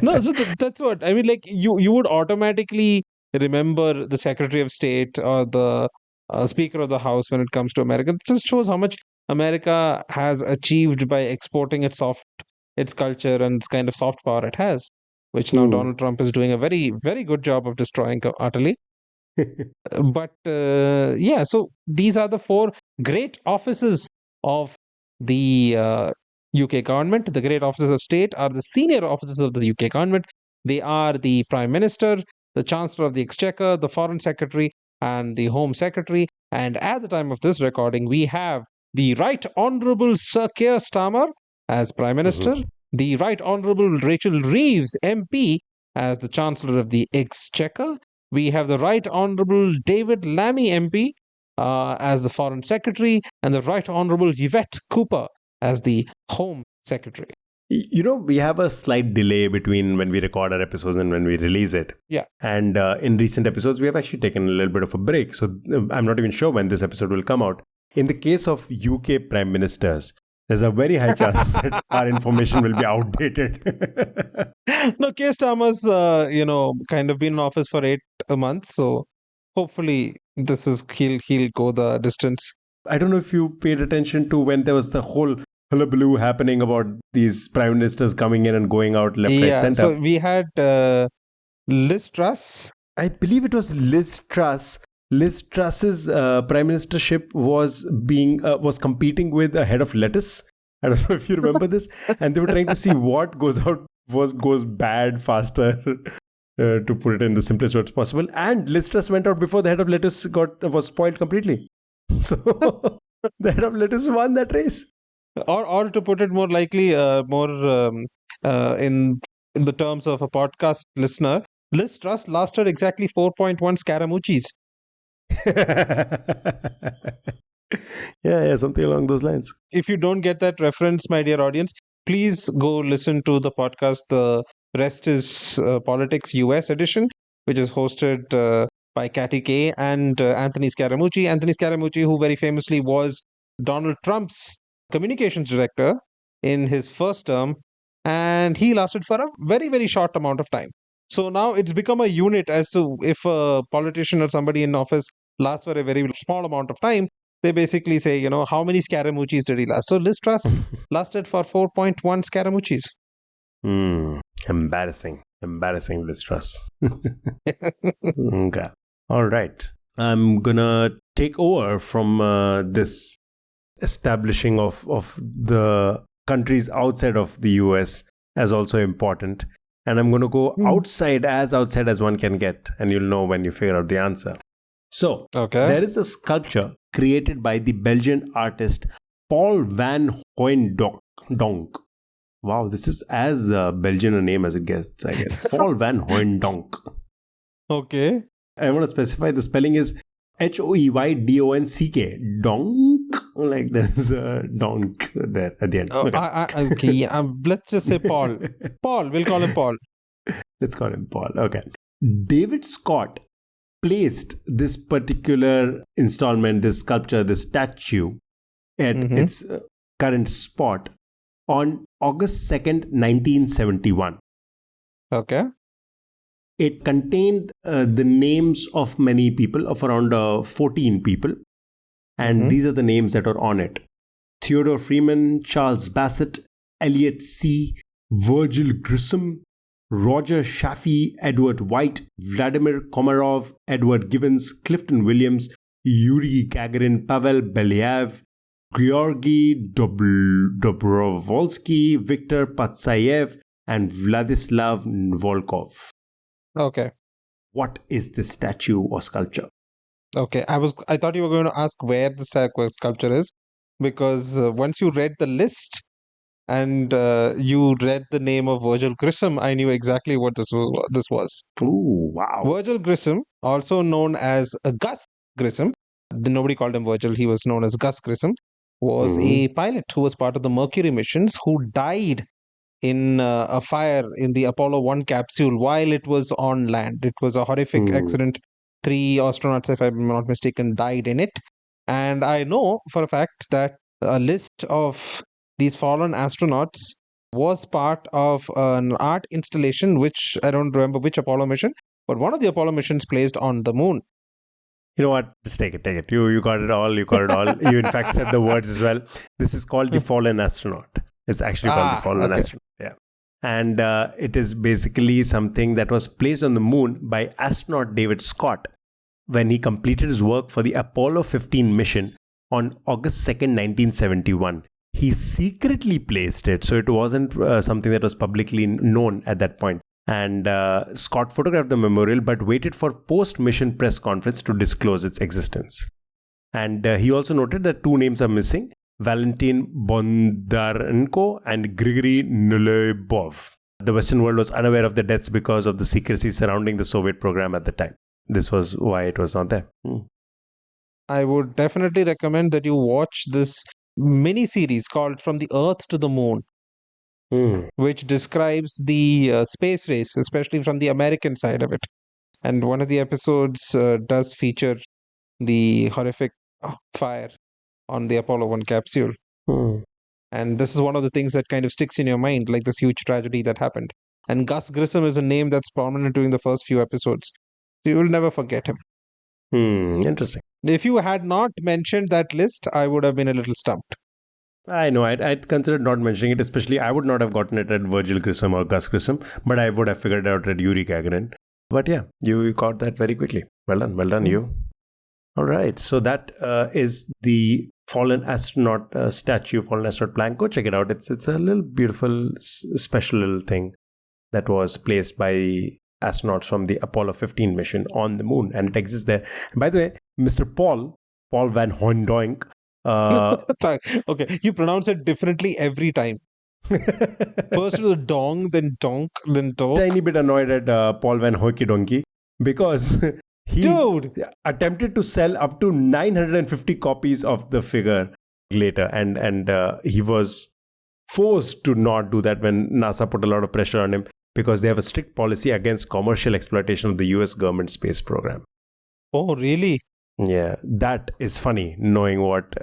No, so that's what I mean. Like you would automatically remember the Secretary of State or the Speaker of the House when it comes to America. It just shows how much America has achieved by exporting its culture and its kind of soft power it has, which now Hmm. Donald Trump is doing a very, very good job of destroying utterly. But yeah, so these are the four great offices of the UK government. The great offices of state are the senior offices of the UK government. They are the Prime Minister, the Chancellor of the Exchequer, the Foreign Secretary, and the Home Secretary. And at the time of this recording, we have the Right Honorable Sir Keir Starmer as Prime Minister, Mhm. the Right Honorable Rachel Reeves MP as the Chancellor of the Exchequer. We have the Right Honorable David Lammy MP as the Foreign Secretary, and the Right Honorable Yvette Cooper as the Home Secretary. You know, we have a slight delay between when we record our episodes and when we release it. Yeah. And in recent episodes, we have actually taken a little bit of a break. So I'm not even sure when this episode will come out. In the case of UK prime ministers, there's a very high chance that our information will be outdated. No, Keir Starmer's, kind of been in office for 8 months, so hopefully he'll go the distance. I don't know if you paid attention to when there was the whole hullabaloo happening about these prime ministers coming in and going out left, right, Yeah, so center. we had Liz Truss. I believe it was Liz Truss. Liz Truss's prime ministership was competing with a head of lettuce. I don't know if you remember this, and they were trying to see what goes bad faster. To put it in the simplest words possible, and Liz Truss went out before the head of lettuce was spoiled completely. So the head of lettuce won that race. Or to put it more likely, more in the terms of a podcast listener, Liz Truss lasted exactly 4.1 Scaramucci's. Yeah, something along those lines. If you don't get that reference, my dear audience, please go listen to the podcast. The rest is Politics US edition, which is hosted by Catty Kay and Anthony Scaramucci. Anthony Scaramucci, who very famously was Donald Trump's communications director in his first term, and he lasted for a very, very short amount of time. So now it's become a unit as to if a politician or somebody in office lasts for a very small amount of time, they basically say, how many Scaramucci's did he last? So Liz Truss lasted for 4.1 Scaramucci's. Embarrassing Liz Truss. Okay. All right. I'm gonna take over from this establishing of the countries outside of the US as also important. And I'm going to go outside as one can get, and you'll know when you figure out the answer. So, Okay. there is a sculpture created by the Belgian artist Paul van Hoyendonk. Wow, this is as Belgian a name as it gets, I guess. Paul van Hoyendonk. Okay. I want to specify the spelling is Hoeydonck. Donk? Like there's a donk there at the end. Oh, okay. Yeah, let's just say Paul. Paul, we'll call him Paul. Let's call him Paul. Okay. David Scott placed this particular installment, this sculpture, this statue at its current spot on August 2nd, 1971. Okay. It contained the names of many people, of around 14 people. And these are the names that are on it: Theodore Freeman, Charles Bassett, Elliot C., Virgil Grissom, Roger Shaffey, Edward White, Vladimir Komarov, Edward Givens, Clifton Williams, Yuri Gagarin, Pavel Belyaev, Georgy Dobrovolsky, Viktor Patsayev, and Vladislav Volkov. Okay. What is this statue or sculpture? Okay. I thought you were going to ask where the sculpture is, because once you read the list and you read the name of Virgil Grissom, I knew exactly what this was. Ooh, wow. Virgil Grissom, also known as Gus Grissom, nobody called him Virgil, he was known as Gus Grissom, was a pilot who was part of the Mercury missions, who died in a fire in the Apollo 1 capsule while it was on land. It was a horrific accident. 3 astronauts, if I'm not mistaken, died in it. And I know for a fact that a list of these fallen astronauts was part of an art installation, which I don't remember which Apollo mission, but one of the Apollo missions placed on the moon. You know what? Just take it. You got it all. You in fact said the words as well. This is called the fallen astronaut. It's actually called the fallen astronaut. Yeah. And it is basically something that was placed on the moon by astronaut David Scott when he completed his work for the Apollo 15 mission on August 2nd, 1971. He secretly placed it, so it wasn't something that was publicly known at that point. And Scott photographed the memorial but waited for post-mission press conference to disclose its existence. And he also noted that 2 names are missing: Valentin Bondarenko and Grigory Nulebov. The Western world was unaware of the deaths because of the secrecy surrounding the Soviet program at the time. This was why it was not there. I would definitely recommend that you watch this mini series called From the Earth to the Moon, which describes the space race, especially from the American side of it. And one of the episodes does feature the horrific fire on the Apollo 1 capsule. And this is one of the things that kind of sticks in your mind, like this huge tragedy that happened. And Gus Grissom is a name that's prominent during the first few episodes. So you will never forget him. Interesting. If you had not mentioned that list, I would have been a little stumped. I know. I'd considered not mentioning it, especially I would not have gotten it at Virgil Grissom or Gus Grissom, but I would have figured it out at Yuri Gagarin. But yeah, you caught that very quickly. Well done, you. All right. So that is the fallen astronaut statue, fallen astronaut plank. Go check it out. It's a little beautiful, special little thing that was placed by astronauts from the Apollo 15 mission on the moon, and it exists there. And by the way, Mr. Paul Van Hoyndoink. Okay, you pronounce it differently every time. First with a dong, then donk, then donk. Tiny bit annoyed at Paul Van Hoykey because he attempted to sell up to 950 copies of the figure later, and he was forced to not do that when NASA put a lot of pressure on him, because they have a strict policy against commercial exploitation of the US government space program. Oh, really? Yeah, that is funny, knowing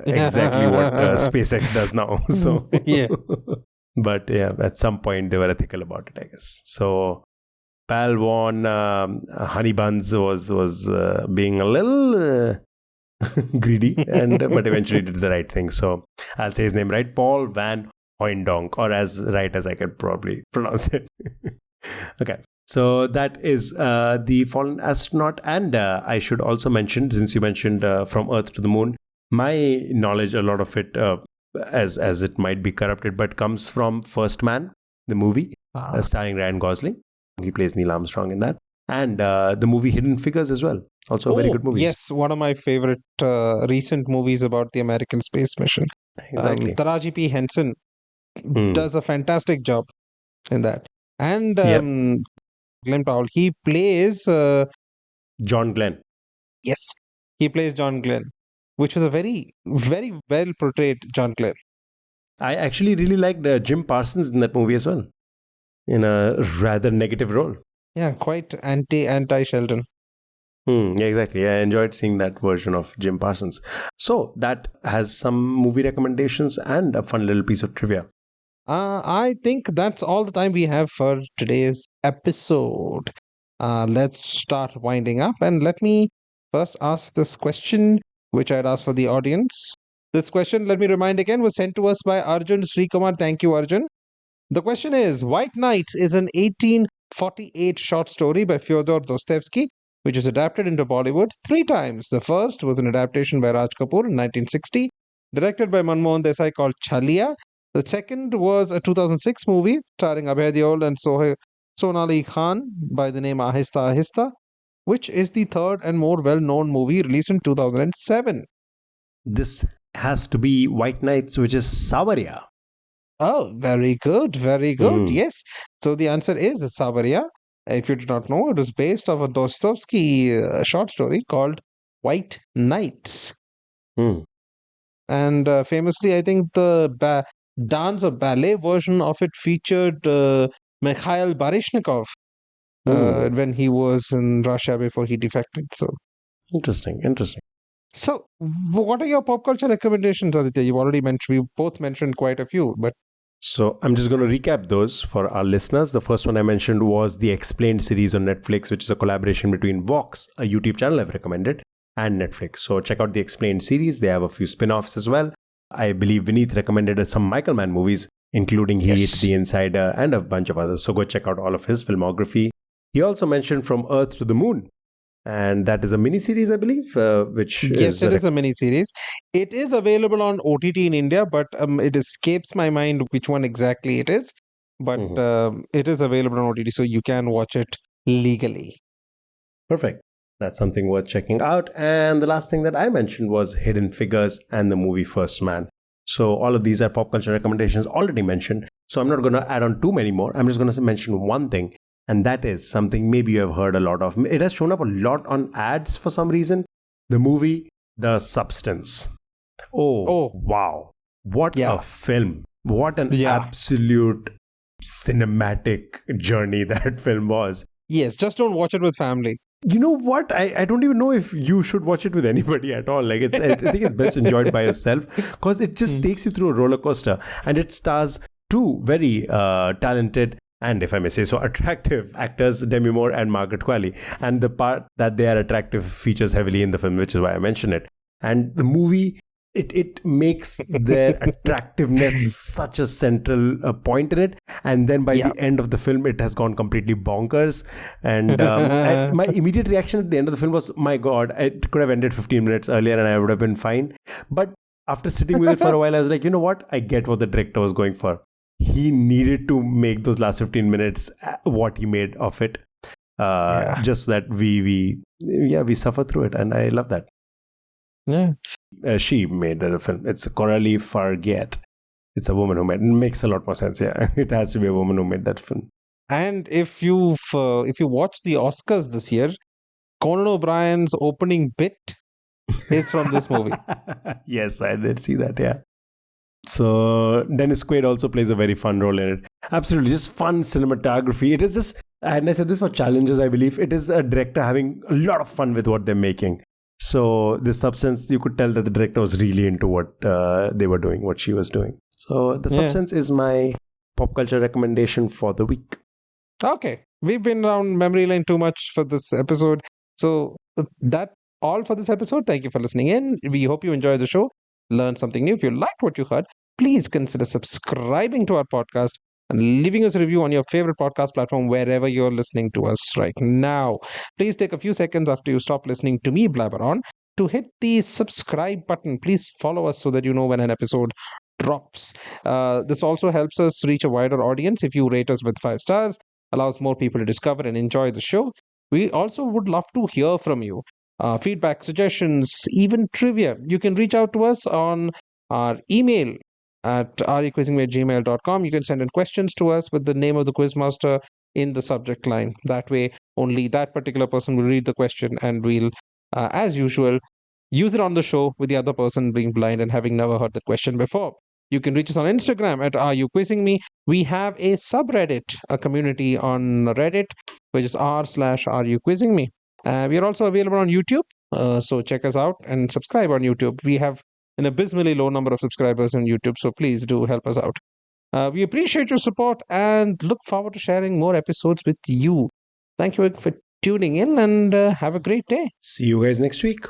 exactly what SpaceX does now. So, yeah. But yeah, at some point they were ethical about it, I guess. So, Pal Von Honey Buns was being a little greedy, but eventually did the right thing. So, I'll say his name right: Paul Van Hoyndoink, or as right as I can probably pronounce it. Okay. So that is the fallen astronaut. And I should also mention, since you mentioned From Earth to the Moon, my knowledge, a lot of it, as it might be corrupted, but comes from First Man, the movie, starring Ryan Gosling. He plays Neil Armstrong in that. And the movie Hidden Figures as well. Also a very good movie. Yes, one of my favorite recent movies about the American space mission. Exactly. Taraji P. Henson does a fantastic job in that. And Glenn Powell, he plays John Glenn. Yes, he plays John Glenn, which was a very, very well portrayed John Glenn. I actually really liked Jim Parsons in that movie as well, in a rather negative role. Yeah, quite anti-Sheldon. Yeah, exactly. I enjoyed seeing that version of Jim Parsons. So that has some movie recommendations and a fun little piece of trivia. I think that's all the time we have for today's episode. let's start winding up. And let me first ask this question, which I'd asked for the audience. This question, let me remind again, was sent to us by Arjun Srikumar. Thank you, Arjun. The question is White Nights is an 1848 short story by Fyodor Dostoevsky, which is adapted into Bollywood three times. The first was an adaptation by Raj Kapoor in 1960, directed by Manmohan Desai called Chalia. The second was a 2006 movie starring Abhay Deol and Sonali Khan by the name Ahista Ahista, which is the third and more well known movie released in 2007. This has to be White Knights, which is Savaria. Oh, very good, very good. Mm. Yes. So the answer is Savaria. If you did not know, it was based off a Dostoevsky short story called White Nights. Mm. And famously, I think the dance or ballet version of it featured Mikhail Baryshnikov Mm. when he was in Russia before he defected. So, Interesting, interesting. so what are your pop culture recommendations, Aditya? You've already mentioned, we both mentioned quite a few, but So I'm just going to recap those for our listeners. The first one I mentioned was the Explained series on Netflix, which is a collaboration between Vox, a YouTube channel I've recommended, and Netflix. So check out the Explained series. They have a few spin-offs as well. I believe Vineet recommended some Michael Mann movies, including Heat, yes. The Insider, and a bunch of others. So go check out all of his filmography. He also mentioned From Earth to the Moon, and that is a mini-series, I believe, which Yes, it is a mini series. It is available on OTT in India, but it escapes my mind which one exactly it is. But it is available on OTT, so you can watch it legally. Perfect. That's something worth checking out. And the last thing that I mentioned was Hidden Figures and the movie First Man. So all of these are pop culture recommendations already mentioned. So I'm not going to add on too many more. I'm just going to mention one thing. And that is something maybe you have heard a lot of. It has shown up a lot on ads for some reason. The movie The Substance. Oh. Wow. What a film. What an absolute cinematic journey that film was. Yes, just don't watch it with family. You know what? I don't even know if you should watch it with anybody at all. Like I think it's best enjoyed by yourself because it just takes you through a roller coaster, and it stars two very talented and, if I may say so, attractive actors, Demi Moore and Margaret Qualley. And the part that they are attractive features heavily in the film, which is why I mention it. And the movie, it makes their attractiveness such a central point in it. And then by the end of the film, it has gone completely bonkers. And my immediate reaction at the end of the film was, my God, it could have ended 15 minutes earlier and I would have been fine. But after sitting with it for a while, I was like, you know what? I get what the director was going for. He needed to make those last 15 minutes what he made of it. Just so that we suffer through it. And I love that. Yeah. She made the film. It's Coralie Farget. It's a woman who made it. Makes a lot more sense. Yeah, it has to be a woman who made that film. And if you watch the Oscars this year, Conan O'Brien's opening bit is from this movie. Yes, I did see that. Yeah. So Dennis Quaid also plays a very fun role in it. Absolutely, just fun cinematography. It is just, and I said this for challenges, I believe. It is a director having a lot of fun with what they're making. So The Substance, you could tell that the director was really into what they were doing, what she was doing. So The Substance is my pop culture recommendation for the week. Okay. We've been around memory lane too much for this episode. So that's all for this episode. Thank you for listening in. We hope you enjoyed the show, learned something new. If you liked what you heard, please consider subscribing to our podcast and leaving us a review on your favorite podcast platform wherever you're listening to us right now. Please take a few seconds after you stop listening to me blabber on to hit the subscribe button. Please follow us so that you know when an episode drops. This also helps us reach a wider audience. If you rate us with 5 stars, allows more people to discover and enjoy the show. We also would love to hear from you. Feedback, suggestions, even trivia. You can reach out to us on our email at requizzingme@gmail.com. You can send in questions to us with the name of the quizmaster in the subject line. That way, only that particular person will read the question and we'll, as usual, use it on the show with the other person being blind and having never heard the question before. You can reach us on Instagram at Are You Quizzing Me? We have a subreddit, a community on Reddit, which is r/Are You Quizzing Me? We are also available on YouTube, so check us out and subscribe on YouTube. We have an abysmally low number of subscribers on YouTube, so please do help us out. We appreciate your support and look forward to sharing more episodes with you. Thank you for tuning in and have a great day. See you guys next week.